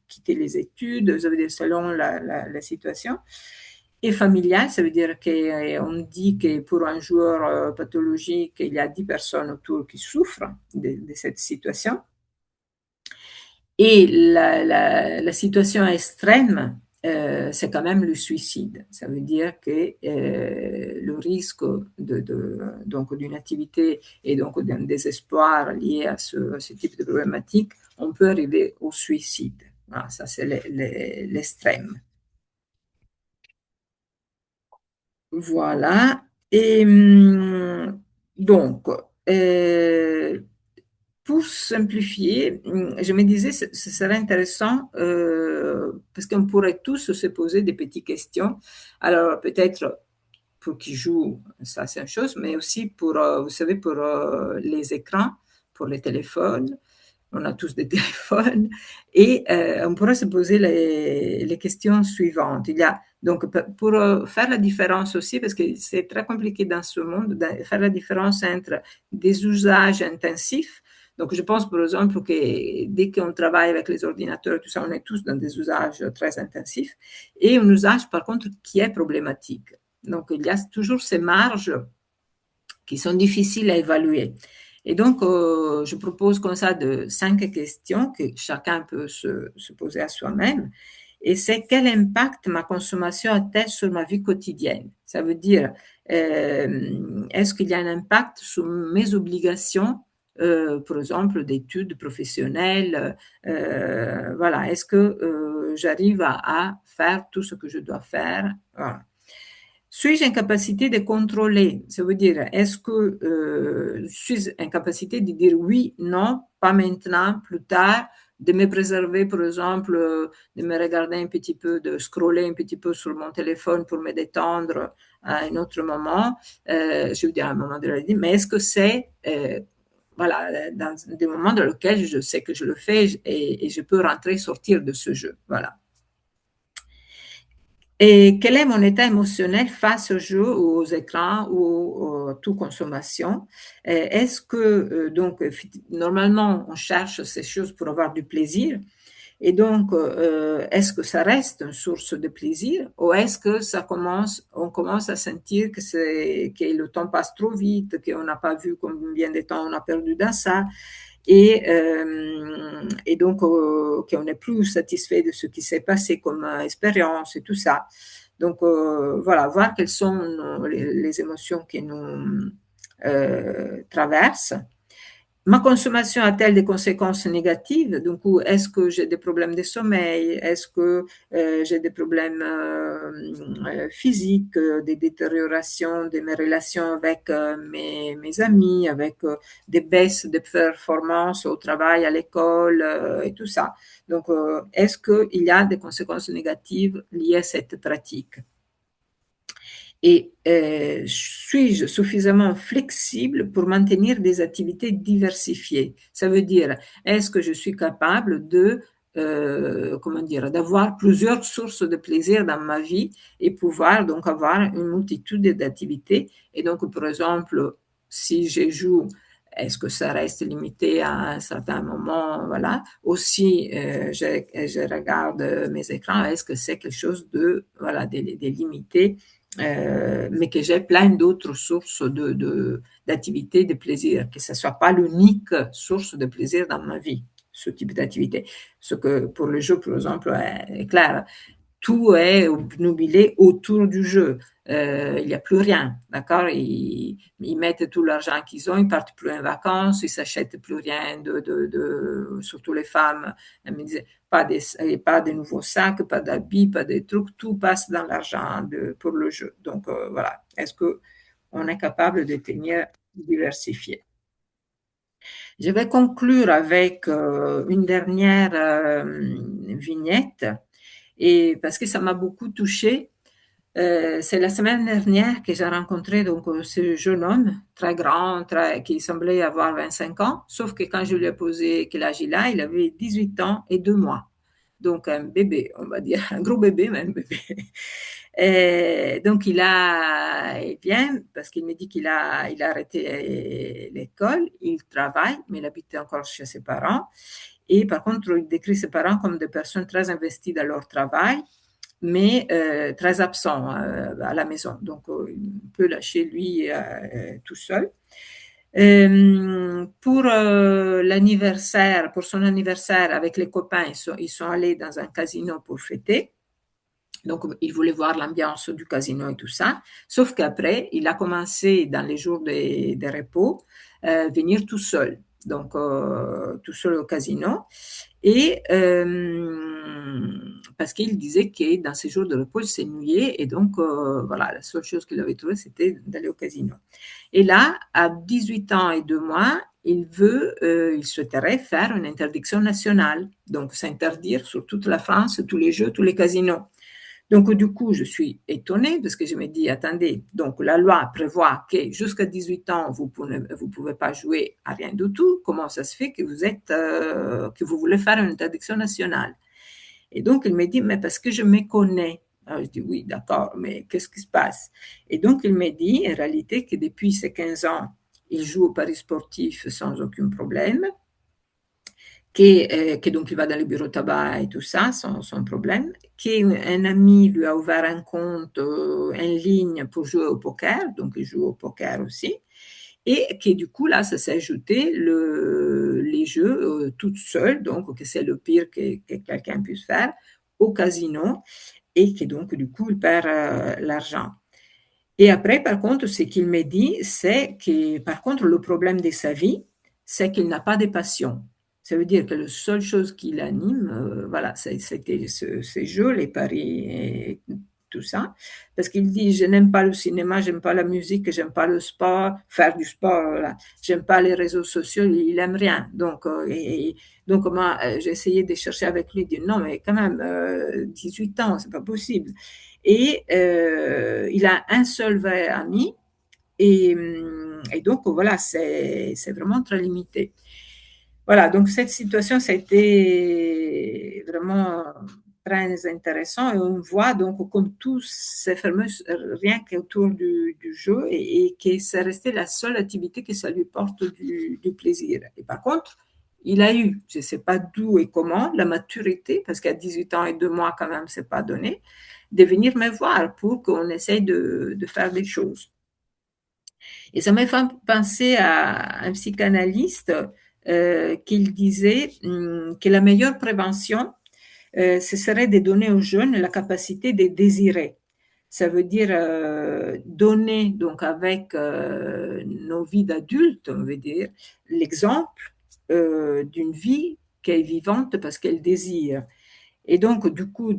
quitter les études, ça veut dire selon la situation. Et familial, ça veut dire qu'on dit que pour un joueur pathologique, il y a 10 personnes autour qui souffrent de cette situation. Et la situation extrême, c'est quand même le suicide. Ça veut dire que le risque donc d'une activité et donc d'un désespoir lié à ce type de problématique, on peut arriver au suicide. Voilà, ça c'est l'extrême. Voilà. Et donc, pour simplifier, je me disais, ce serait intéressant parce qu'on pourrait tous se poser des petites questions. Alors, peut-être pour qui jouent, ça c'est une chose, mais aussi pour, vous savez, pour les écrans, pour les téléphones. On a tous des téléphones et on pourrait se poser les questions suivantes. Il y a donc pour faire la différence aussi, parce que c'est très compliqué dans ce monde, de faire la différence entre des usages intensifs. Donc, je pense, par exemple, que dès qu'on travaille avec les ordinateurs, tout ça, on est tous dans des usages très intensifs, et un usage, par contre, qui est problématique. Donc, il y a toujours ces marges qui sont difficiles à évaluer. Et donc, je propose comme ça de 5 questions que chacun peut se poser à soi-même. Et c'est quel impact ma consommation a-t-elle sur ma vie quotidienne? Ça veut dire, est-ce qu'il y a un impact sur mes obligations, par exemple, d'études professionnelles? Voilà, est-ce que j'arrive à faire tout ce que je dois faire. Voilà. Suis-je en capacité de contrôler? Ça veut dire, est-ce que je suis en capacité de dire oui, non, pas maintenant, plus tard, de me préserver, par exemple, de me regarder un petit peu, de scroller un petit peu sur mon téléphone pour me détendre à un autre moment, je veux dire à un moment de la vie, mais est-ce que c'est voilà, dans des moments dans lesquels je sais que je le fais et je peux rentrer, sortir de ce jeu. Voilà. Et quel est mon état émotionnel face aux jeux ou aux écrans ou à toute consommation? Est-ce que, donc, normalement, on cherche ces choses pour avoir du plaisir. Et donc, est-ce que ça reste une source de plaisir ou est-ce que on commence à sentir que le temps passe trop vite, qu'on n'a pas vu combien de temps on a perdu dans ça et donc qu'on n'est plus satisfait de ce qui s'est passé comme expérience et tout ça. Donc voilà, voir quelles sont les émotions qui nous traversent. Ma consommation a-t-elle des conséquences négatives? Donc, est-ce que j'ai des problèmes de sommeil? Est-ce que j'ai des problèmes physiques, des détériorations de mes relations avec mes amis, avec des baisses de performance au travail, à l'école et tout ça? Donc, est-ce qu'il y a des conséquences négatives liées à cette pratique? Et suis-je suffisamment flexible pour maintenir des activités diversifiées? Ça veut dire, est-ce que je suis capable comment dire, d'avoir plusieurs sources de plaisir dans ma vie et pouvoir donc avoir une multitude d'activités. Et donc, par exemple, si je joue, est-ce que ça reste limité à un certain moment? Voilà. Aussi, je regarde mes écrans, est-ce que c'est quelque chose de, voilà, de limité? Mais que j'ai plein d'autres sources d'activités, de plaisir, que ce ne soit pas l'unique source de plaisir dans ma vie, ce type d'activité. Ce que pour le jeu, par exemple, est clair. Tout est obnubilé autour du jeu. Il n'y a plus rien, d'accord? Ils mettent tout l'argent qu'ils ont, ils partent plus en vacances, ils s'achètent plus rien surtout les femmes. Elles me disaient, pas de nouveaux sacs, pas d'habits, pas de trucs, tout passe dans l'argent pour le jeu. Donc voilà, est-ce qu'on est capable de tenir diversifié? Je vais conclure avec une dernière vignette, et parce que ça m'a beaucoup touchée. C'est la semaine dernière que j'ai rencontré donc ce jeune homme très grand, qui semblait avoir 25 ans, sauf que quand je lui ai posé quel âge il a, il avait 18 ans et 2 mois. Donc un bébé, on va dire, un gros bébé, même bébé. Et donc il vient parce qu'il me dit qu'il a arrêté l'école, il travaille, mais il habite encore chez ses parents. Et par contre, il décrit ses parents comme des personnes très investies dans leur travail, mais très absents à la maison. Donc, il peut lâcher lui tout seul. Pour l'anniversaire, pour son anniversaire avec les copains, ils sont allés dans un casino pour fêter. Donc, il voulait voir l'ambiance du casino et tout ça. Sauf qu'après, il a commencé, dans les jours de repos, venir tout seul. Donc, tout seul au casino. Et parce qu'il disait que dans ces jours de repos, il s'ennuyait. Et donc, voilà, la seule chose qu'il avait trouvée, c'était d'aller au casino. Et là, à 18 ans et 2 mois, il souhaiterait faire une interdiction nationale. Donc, s'interdire sur toute la France, tous les jeux, tous les casinos. Donc, du coup, je suis étonnée parce que je me dis, attendez, donc la loi prévoit que jusqu'à 18 ans, vous pouvez pas jouer à rien du tout. Comment ça se fait que que vous voulez faire une interdiction nationale? Et donc, il me dit, mais parce que je me connais. Alors, je dis, oui, d'accord, mais qu'est-ce qui se passe? Et donc, il me dit, en réalité, que depuis ses 15 ans, il joue au paris sportif sans aucun problème. Che donc il va dans les bureaux tabac et tout ça, sans problème, qu'un ami lui a ouvert un compte en ligne pour jouer au poker, donc il joue au poker aussi, et que du coup là, ça s'est ajouté les jeux toute seule, donc que c'est le pire que quelqu'un puisse faire, au casino, et que donc du coup il perd l'argent. Et après, par contre, ce qu'il me dit, c'est que par contre le problème de sa vie, c'est qu'il n'a pas de passion. Ça veut dire que la seule chose qui l'anime, voilà, c'était ces jeux, les paris et tout ça. Parce qu'il dit, je n'aime pas le cinéma, j'aime pas la musique, j'aime pas le sport, faire du sport, voilà. J'aime pas les réseaux sociaux, il aime rien. Donc moi, j'ai essayé de chercher avec lui, dire non, mais quand même, 18 ans, c'est pas possible. Et il a un seul vrai ami, et donc voilà, c'est vraiment très limité. Voilà, donc cette situation, ça a été vraiment très intéressant et on voit donc comme tout s'est fermé rien qu'autour du jeu et que c'est resté la seule activité que ça lui porte du plaisir. Et par contre, il a eu, je ne sais pas d'où et comment, la maturité, parce qu'à 18 ans et 2 mois quand même, c'est pas donné, de venir me voir pour qu'on essaye de faire des choses. Et ça m'a fait penser à un psychanalyste qu'il disait que la meilleure prévention, ce serait de donner aux jeunes la capacité de désirer. Ça veut dire donner, donc avec nos vies d'adultes, on veut dire, l'exemple d'une vie qui est vivante parce qu'elle désire. Et donc, du coup,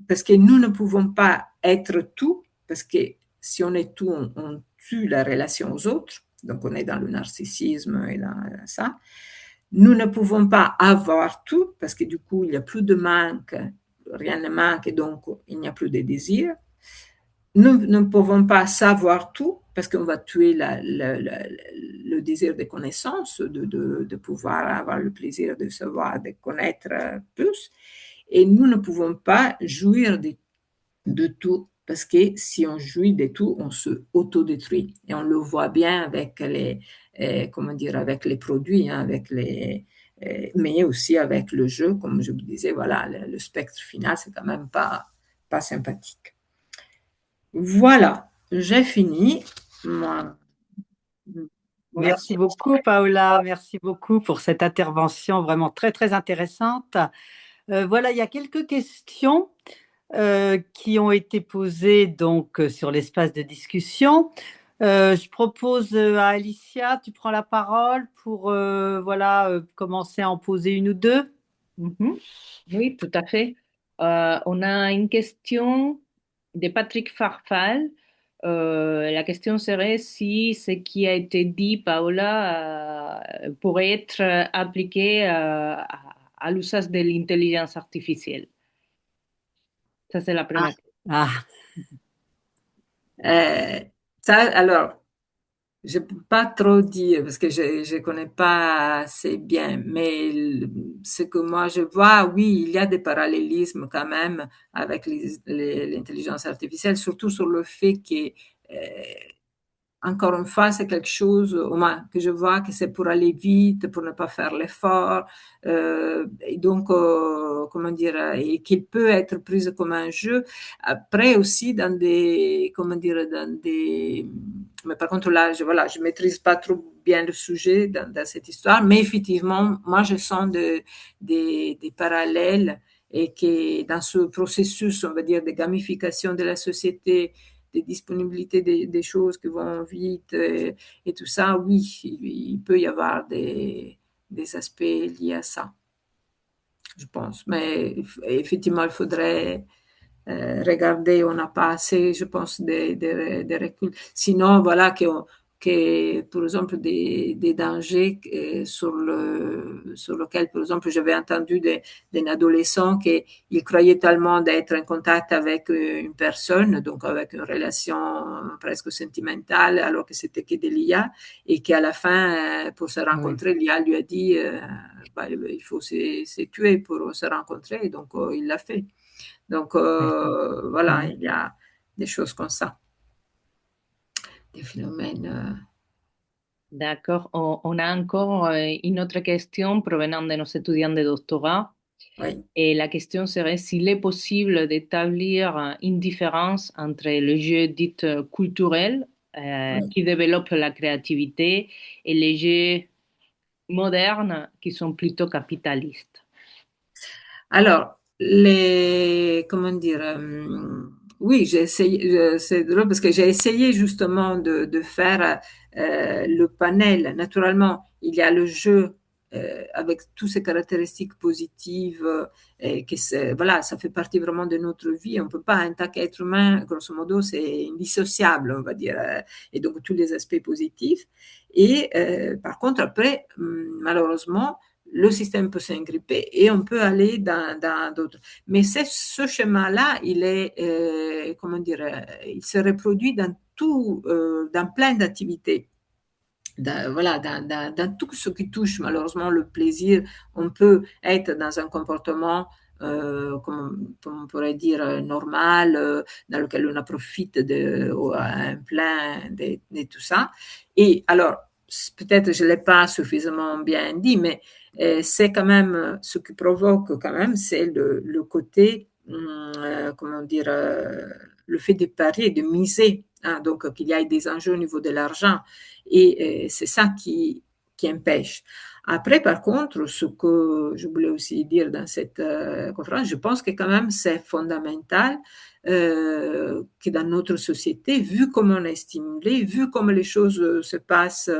parce que nous ne pouvons pas être tout, parce que si on est tout, on tue la relation aux autres, donc on est dans le narcissisme et dans ça. Nous ne pouvons pas avoir tout, parce que du coup, il n'y a plus de manque, rien ne manque, et donc il n'y a plus de désir. Nous ne pouvons pas savoir tout, parce qu'on va tuer le désir de connaissance, de pouvoir avoir le plaisir de savoir, de connaître plus. Et nous ne pouvons pas jouir de tout, parce que si on jouit de tout, on se autodétruit. Et on le voit bien avec comment dire, avec les produits, hein, mais aussi avec le jeu, comme je vous disais, voilà, le spectre final, c'est quand même pas sympathique. Voilà, j'ai fini. Moi. Merci beaucoup, Paola. Merci beaucoup pour cette intervention vraiment très, très intéressante. Voilà, il y a quelques questions qui ont été posées donc sur l'espace de discussion. Je propose à Alicia, tu prends la parole pour voilà, commencer à en poser une ou deux. Mhm. Oui, tout à fait. On a une question de Patrick Farfal. La question serait si ce qui a été dit, Paola, pourrait être appliqué à l'usage de l'intelligence artificielle. Ça, c'est la Ah, première question. ah, Euh, ça, alors, je peux pas trop dire parce que je connais pas assez bien, mais ce que moi je vois, oui, il y a des parallélismes quand même avec l'intelligence artificielle, surtout sur le fait que encore une fois, c'est quelque chose au moins que je vois que c'est pour aller vite, pour ne pas faire l'effort, et donc comment dire, et qu'il peut être pris comme un jeu. Après aussi dans des, comment dire, dans des, mais par contre là, voilà, je maîtrise pas trop bien le sujet dans cette histoire, mais effectivement, moi je sens des parallèles et que dans ce processus, on va dire, de gamification de la société des disponibilités des choses qui vont vite et tout ça, oui, il peut y avoir des aspects liés à ça, je pense. Mais effectivement, il faudrait regarder, on n'a pas assez, je pense, de recul. Sinon, voilà, que par exemple, des dangers sur lesquels, par exemple, j'avais entendu d'un adolescent qui il croyait tellement d'être en contact avec une personne, donc avec une relation presque sentimentale, alors que c'était que de l'IA, et qu'à la fin, pour se oui. rencontrer, l'IA lui a dit, bah, il faut se tuer pour se rencontrer, donc il l'a fait. Donc voilà, Mhm. il y a des choses comme ça, des phénomènes. D'accord. On a encore une autre question provenant de nos étudiants de doctorat. Oui, Et la question serait s'il est possible d'établir une différence entre les jeux dits culturels oui. qui développent la créativité et les jeux modernes qui sont plutôt capitalistes. Alors, comment dire, Oui, j'ai essayé, c'est drôle parce que j'ai essayé justement de faire le panel. Naturellement, il y a le jeu avec toutes ces caractéristiques positives et voilà, ça fait partie vraiment de notre vie. On peut pas, en tant qu'être humain, grosso modo, c'est indissociable, on va dire, et donc tous les aspects positifs. Et par contre, après, malheureusement, le système peut s'ingripper et on peut aller dans d'autres. Mais ce schéma-là, il est, comment dire, il se reproduit dans plein d'activités. Voilà, dans tout ce qui touche malheureusement le plaisir, on peut être dans un comportement, comme on pourrait dire, normal, dans lequel on en profite un plein de tout ça. Et alors, peut-être je ne l'ai pas suffisamment bien dit, mais c'est quand même ce qui provoque quand même, c'est le côté, comment dire, le fait de parier, de miser, hein, donc qu'il y ait des enjeux au niveau de l'argent. Et c'est ça qui empêche. Après, par contre, ce que je voulais aussi dire dans cette conférence, je pense que quand même c'est fondamental que dans notre société, vu comment on est stimulé, vu comment les choses se passent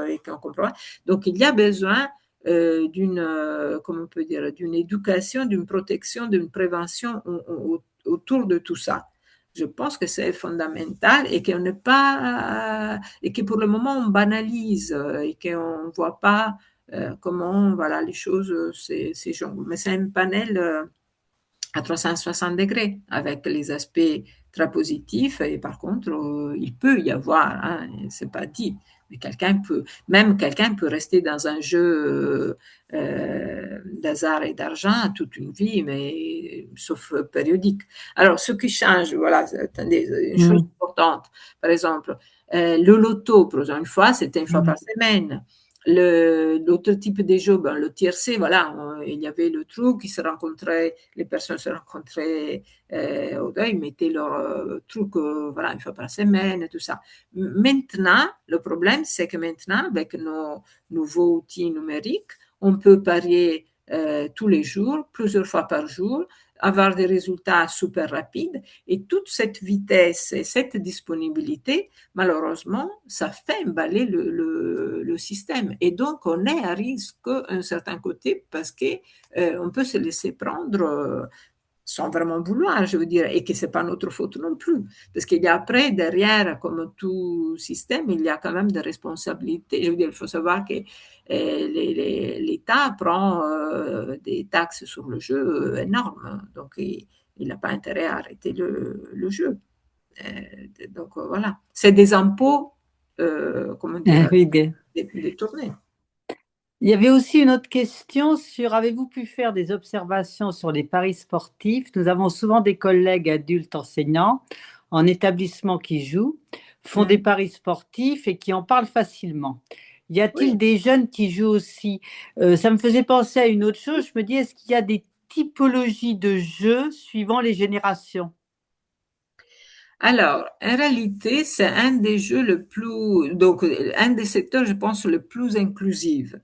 et qu'on comprend, donc il y a besoin d'une, comment on peut dire, d'une éducation, d'une protection, d'une prévention autour de tout ça. Je pense que c'est fondamental et qu'on n'est pas, et que pour le moment on banalise et qu'on ne voit pas comment voilà, les choses c'est jonglent. Mais c'est un panel à 360 degrés avec les aspects très positifs et par contre il peut y avoir, hein, c'est pas dit, mais quelqu'un peut rester dans un jeu d'hasard et d'argent toute une vie, mais sauf périodique. Alors ce qui change, voilà, attendez, une chose importante, par exemple, le loto, pour une fois, c'était une fois par semaine. L'autre type de jeu, ben, le tiercé, voilà, il y avait le trou qui se rencontrait, les personnes se rencontraient au deuil, ils mettaient leur truc, voilà, une fois par semaine et tout ça. Maintenant, le problème, c'est que maintenant, avec nos nouveaux outils numériques, on peut parier tous les jours, plusieurs fois par jour, avoir des résultats super rapides et toute cette vitesse et cette disponibilité, malheureusement, ça fait emballer le système. Et donc, on est à risque d'un certain côté parce qu'on peut se laisser prendre sans vraiment vouloir, je veux dire, et que ce n'est pas notre faute non plus. Parce qu'il y a après, derrière, comme tout système, il y a quand même des responsabilités. Je veux dire, il faut savoir que l'État prend des taxes sur le jeu énormes. Donc, il n'a pas intérêt à arrêter le jeu. Donc, voilà. C'est des impôts, comment dire, Oui. détournés. Il y avait aussi une autre question sur avez-vous pu faire des observations sur les paris sportifs? Nous avons souvent des collègues adultes enseignants en établissement qui jouent, font des paris sportifs et qui en parlent facilement. Y a-t-il Oui. des jeunes qui jouent aussi? Ça me faisait penser à une autre chose. Je me dis, est-ce qu'il y a des typologies de jeux suivant les générations? Alors, en réalité, c'est un des jeux le plus, donc, un des secteurs, je pense, le plus inclusif.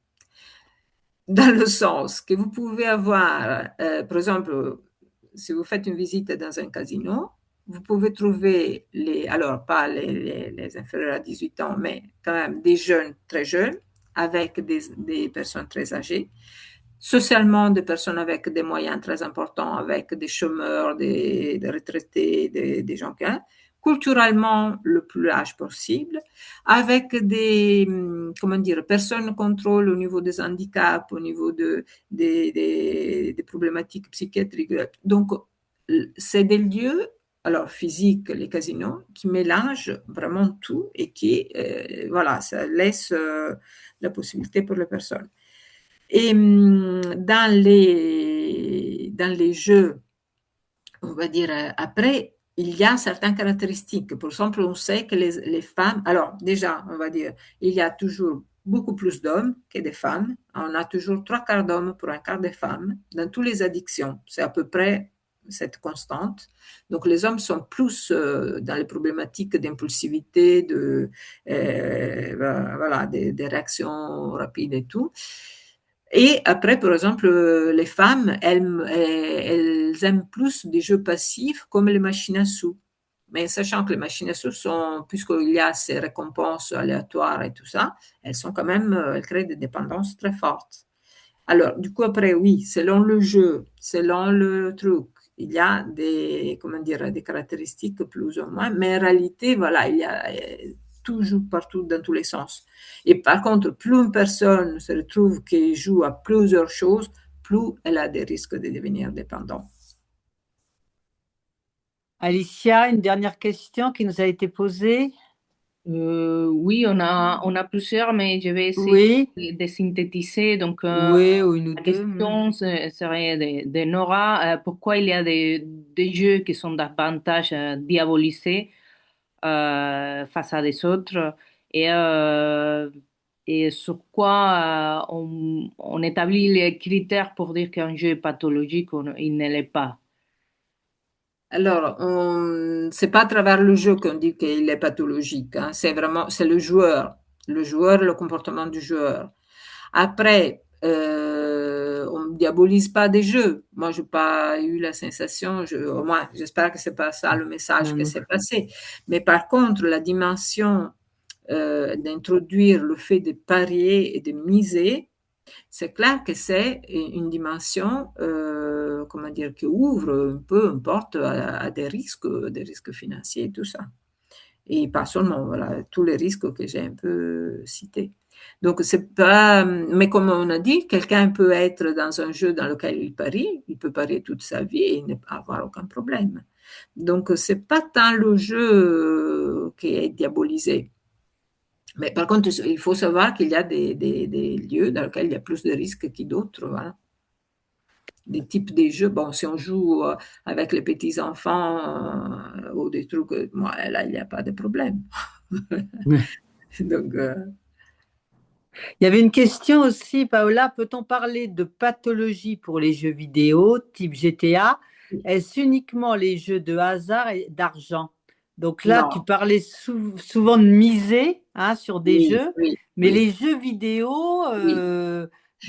Dans le sens que vous pouvez avoir, par exemple, si vous faites une visite dans un casino, vous pouvez trouver alors pas les inférieurs à 18 ans, mais quand même des jeunes très jeunes, avec des personnes très âgées, socialement des personnes avec des moyens très importants, avec des chômeurs, des retraités, des gens qui ont, culturellement le plus large possible, avec des, comment dire, personnes contrôle au niveau des handicaps, au niveau des problématiques psychiatriques. Donc, c'est des lieux, alors physiques, les casinos, qui mélangent vraiment tout et qui, voilà, ça laisse la possibilité pour les personnes. Et dans les jeux, on va dire, après, il y a certaines caractéristiques. Par exemple, on sait que les femmes, alors déjà, on va dire, il y a toujours beaucoup plus d'hommes que de femmes. On a toujours 3 quarts d'hommes pour un quart de femmes dans toutes les addictions. C'est à peu près cette constante. Donc, les hommes sont plus dans les problématiques d'impulsivité, voilà, des réactions rapides et tout. Et après, par exemple, les femmes, elles aiment plus des jeux passifs comme les machines à sous. Mais sachant que les machines à sous sont, puisqu'il y a ces récompenses aléatoires et tout ça, elles sont quand même, elles créent des dépendances très fortes. Alors, du coup, après, oui, selon le jeu, selon le truc, il y a des, comment dire, des caractéristiques plus ou moins, mais en réalité, voilà, il y a toujours partout dans tous les sens. Et par contre, plus une personne se retrouve qui joue à plusieurs choses, plus elle a des risques de devenir dépendante. Alicia, une dernière question qui nous a été posée. Oui, on a plusieurs, mais je vais essayer Oui, de synthétiser. Donc, oui, ou une ou la deux. question serait de Nora, pourquoi il y a des jeux qui sont davantage diabolisés face à des autres et sur quoi on établit les critères pour dire qu'un jeu est pathologique ou il ne l'est pas. Alors, c'est pas à travers le jeu qu'on dit qu'il est pathologique, hein. C'est vraiment, c'est le joueur, le comportement du joueur. Après, on ne diabolise pas des jeux. Moi, j'ai pas eu la sensation, au moins, j'espère que c'est pas ça le message Non, que non. s'est passé. Mais par contre, la dimension d'introduire le fait de parier et de miser, c'est clair que c'est une dimension, comment dire, qui ouvre un peu une porte à des risques financiers et tout ça. Et pas seulement, voilà, tous les risques que j'ai un peu cités. Donc, c'est pas, mais comme on a dit, quelqu'un peut être dans un jeu dans lequel il peut parier toute sa vie et ne pas avoir aucun problème. Donc, c'est pas tant le jeu qui est diabolisé. Mais par contre, il faut savoir qu'il y a des lieux dans lesquels il y a plus de risques que d'autres, voilà. Des types de jeux, bon, si on joue avec les petits-enfants ou des trucs, moi, là, il n'y a pas de problème. Donc, Il y avait une question aussi, Paola, peut-on parler de pathologie pour les jeux vidéo type GTA? Est-ce uniquement les jeux de hasard et d'argent? Donc là, tu non, parlais souvent de miser, hein, sur des oui, jeux, oui, mais oui, les jeux vidéo, oui.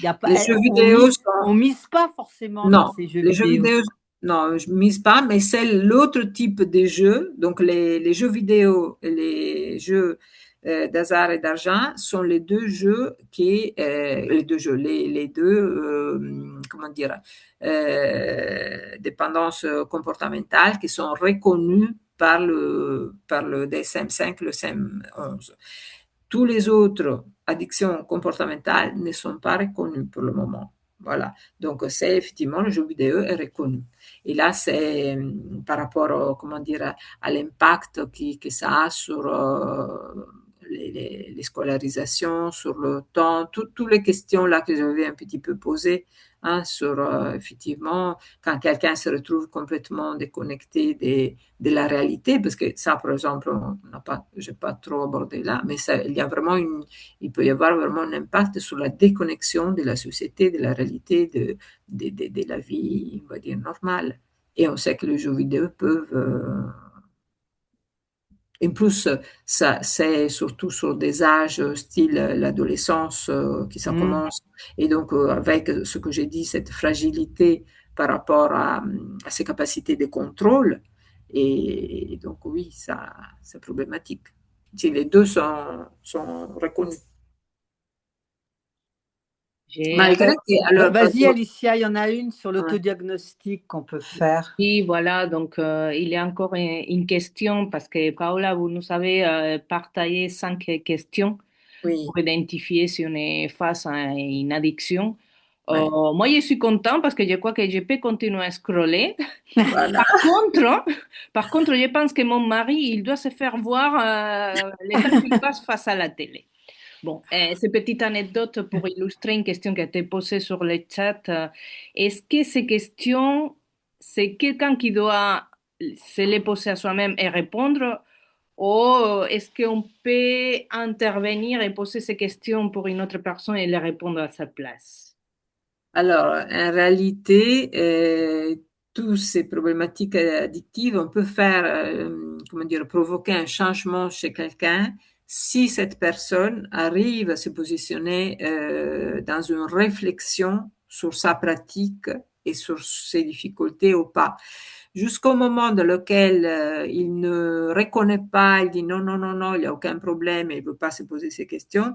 y a pas, Les jeux vidéo on sont, mise pas forcément dans non, ces jeux les jeux vidéo. vidéo, non, je mise pas, mais c'est l'autre type de jeux. Donc, les jeux vidéo et les jeux d'hasard et d'argent sont les deux jeux les deux jeux, les deux, comment dire, dépendances comportementales qui sont reconnues par le DSM-5, le DSM-11. Tous les autres addictions comportementales ne sont pas reconnues pour le moment. Voilà. Donc, c'est effectivement le jeu vidéo est reconnu. Et là, c'est par rapport, comment dire, à l'impact que ça a sur les scolarisations, sur le temps, toutes les questions là que j'avais un petit peu posées, hein, sur effectivement, quand quelqu'un se retrouve complètement déconnecté de la réalité, parce que ça, par exemple, je n'ai pas trop abordé là, mais ça, il peut y avoir vraiment un impact sur la déconnexion de la société, de la réalité, de la vie, on va dire, normale. Et on sait que les jeux vidéo peuvent... en plus, ça, c'est surtout sur des âges style l'adolescence qui ça Hmm. commence. Et donc, avec ce que j'ai dit, cette fragilité par rapport à ses capacités de contrôle. Et donc, oui, ça, c'est problématique. Si les deux sont reconnus. J'ai Malgré que, alors, Vas-y, Alicia, il y en a une sur ouais, l'autodiagnostic qu'on peut faire. Oui, voilà, donc il y a encore une question parce que Paola, vous nous avez partagé 5 questions oui, pour identifier si on est face à une addiction. ouais, Moi, je suis content parce que je crois que je peux continuer à scroller. voilà. Par contre, par contre, je pense que mon mari, il doit se faire voir les temps qu'il passe face à la télé. Bon, cette petite anecdote pour illustrer une question qui a été posée sur le chat. Est-ce que ces questions, c'est quelqu'un qui doit se les poser à soi-même et répondre, ou est-ce qu'on peut intervenir et poser ces questions pour une autre personne et les répondre à sa place? Alors, en réalité, toutes ces problématiques addictives, on peut faire, comment dire, provoquer un changement chez quelqu'un si cette personne arrive à se positionner dans une réflexion sur sa pratique et sur ses difficultés ou pas. Jusqu'au moment dans lequel il ne reconnaît pas, il dit non, non, non, non, il n'y a aucun problème et il ne veut pas se poser ces questions,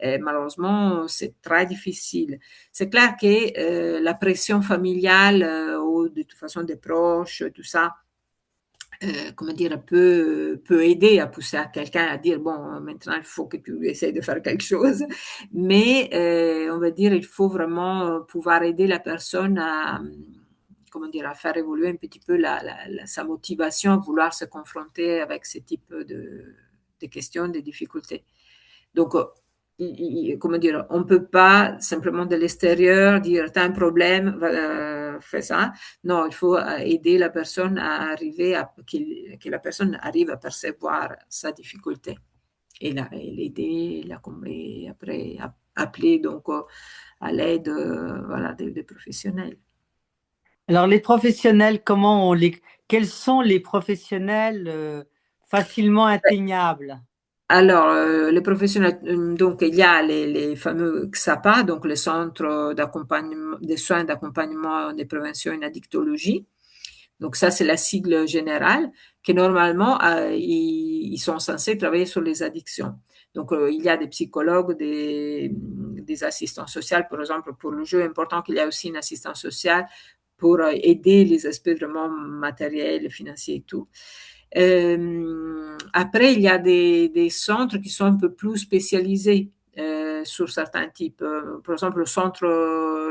malheureusement, c'est très difficile. C'est clair que la pression familiale ou de toute façon des proches, tout ça, comment dire, peut aider à pousser à quelqu'un à dire, bon, maintenant il faut que tu essayes de faire quelque chose. Mais on va dire, il faut vraiment pouvoir aider la personne à, comment dire, à faire évoluer un petit peu sa motivation à vouloir se confronter avec ce type de questions, de difficultés. Donc, comment dire, on ne peut pas simplement de l'extérieur dire, tu as un problème, fais ça. Non, il faut aider la personne à arriver que la personne arrive à percevoir sa difficulté et l'aider, et après appeler donc à l'aide voilà, des professionnels. Alors, les professionnels, quels sont les professionnels facilement atteignables? Alors, les professionnels, donc il y a les fameux XAPA, donc le centre d'accompagnement, des soins d'accompagnement de prévention en addictologie. Donc ça, c'est la sigle générale, que normalement, ils sont censés travailler sur les addictions. Donc, il y a des psychologues, des assistants sociaux, par exemple, pour le jeu, important qu'il y a aussi une assistance sociale pour aider les aspects vraiment matériels, financiers et tout. Après, il y a des centres qui sont un peu plus spécialisés sur certains types. Par exemple, le centre,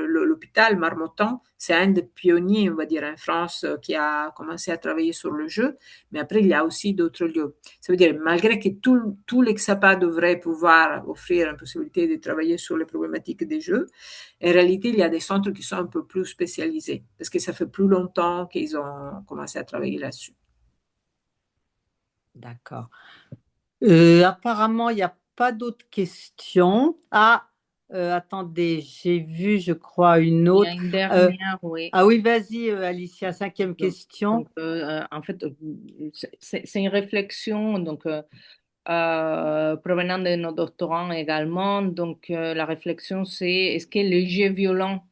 l'hôpital Marmottan, c'est un des pionniers, on va dire, en France qui a commencé à travailler sur le jeu. Mais après, il y a aussi d'autres lieux. Ça veut dire, malgré que tous les XAPA devraient pouvoir offrir la possibilité de travailler sur les problématiques des jeux, en réalité, il y a des centres qui sont un peu plus spécialisés parce que ça fait plus longtemps qu'ils ont commencé à travailler là-dessus. D'accord. Apparemment, il n'y a pas d'autres questions. Ah, attendez, j'ai vu, je crois, une Il y a autre. une dernière, oui. Ah oui, vas-y, Alicia, cinquième question. Donc, en fait, c'est une réflexion donc, provenant de nos doctorants également. Donc, la réflexion, c'est est-ce que les jeux violents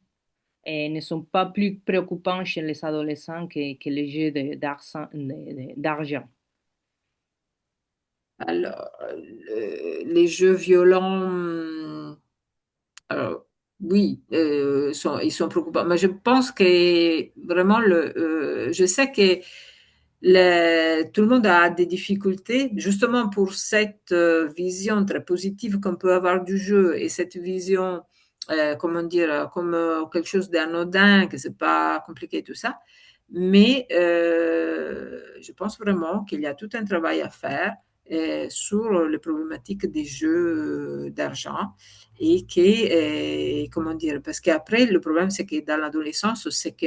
ne sont pas plus préoccupants chez les adolescents que les jeux d'argent? Alors, les jeux violents, alors, oui, ils sont préoccupants. Mais je pense que vraiment, je sais que tout le monde a des difficultés, justement pour cette vision très positive qu'on peut avoir du jeu et cette vision, comment dire, comme quelque chose d'anodin, que c'est pas compliqué tout ça. Mais je pense vraiment qu'il y a tout un travail à faire sur les problématiques des jeux d'argent et comment dire, parce qu'après, le problème, c'est que dans l'adolescence, c'est que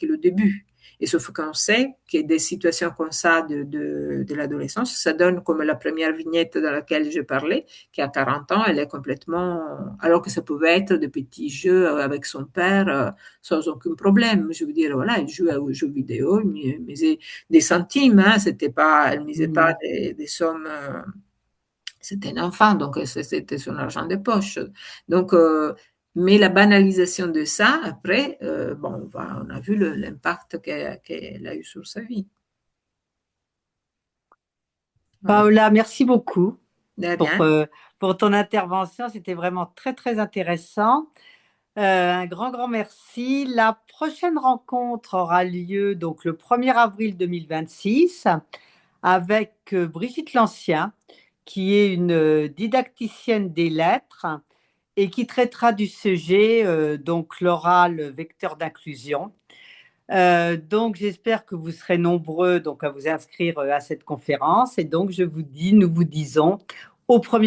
le début. Et sauf qu'on sait que des situations comme ça de l'adolescence, ça donne comme la première vignette dans laquelle je parlais, qui a 40 ans, elle est complètement, alors que ça pouvait être des petits jeux avec son père sans aucun problème. Je veux dire, voilà, il jouait aux jeux vidéo, il misait des centimes, hein, c'était pas, elle misait pas des sommes, c'était un enfant, donc c'était son argent de poche. Donc, mais la banalisation de ça, après, bon, on a vu l'impact qu'elle a eu sur sa vie. Voilà. Paola, merci beaucoup De rien. pour ton intervention. C'était vraiment très, très intéressant. Un grand, grand merci. La prochaine rencontre aura lieu donc le 1er avril 2026 avec Brigitte Lancien, qui est une didacticienne des lettres et qui traitera du sujet, donc l'oral vecteur d'inclusion. Donc, j'espère que vous serez nombreux donc, à vous inscrire à cette conférence. Et donc, nous vous disons au 1er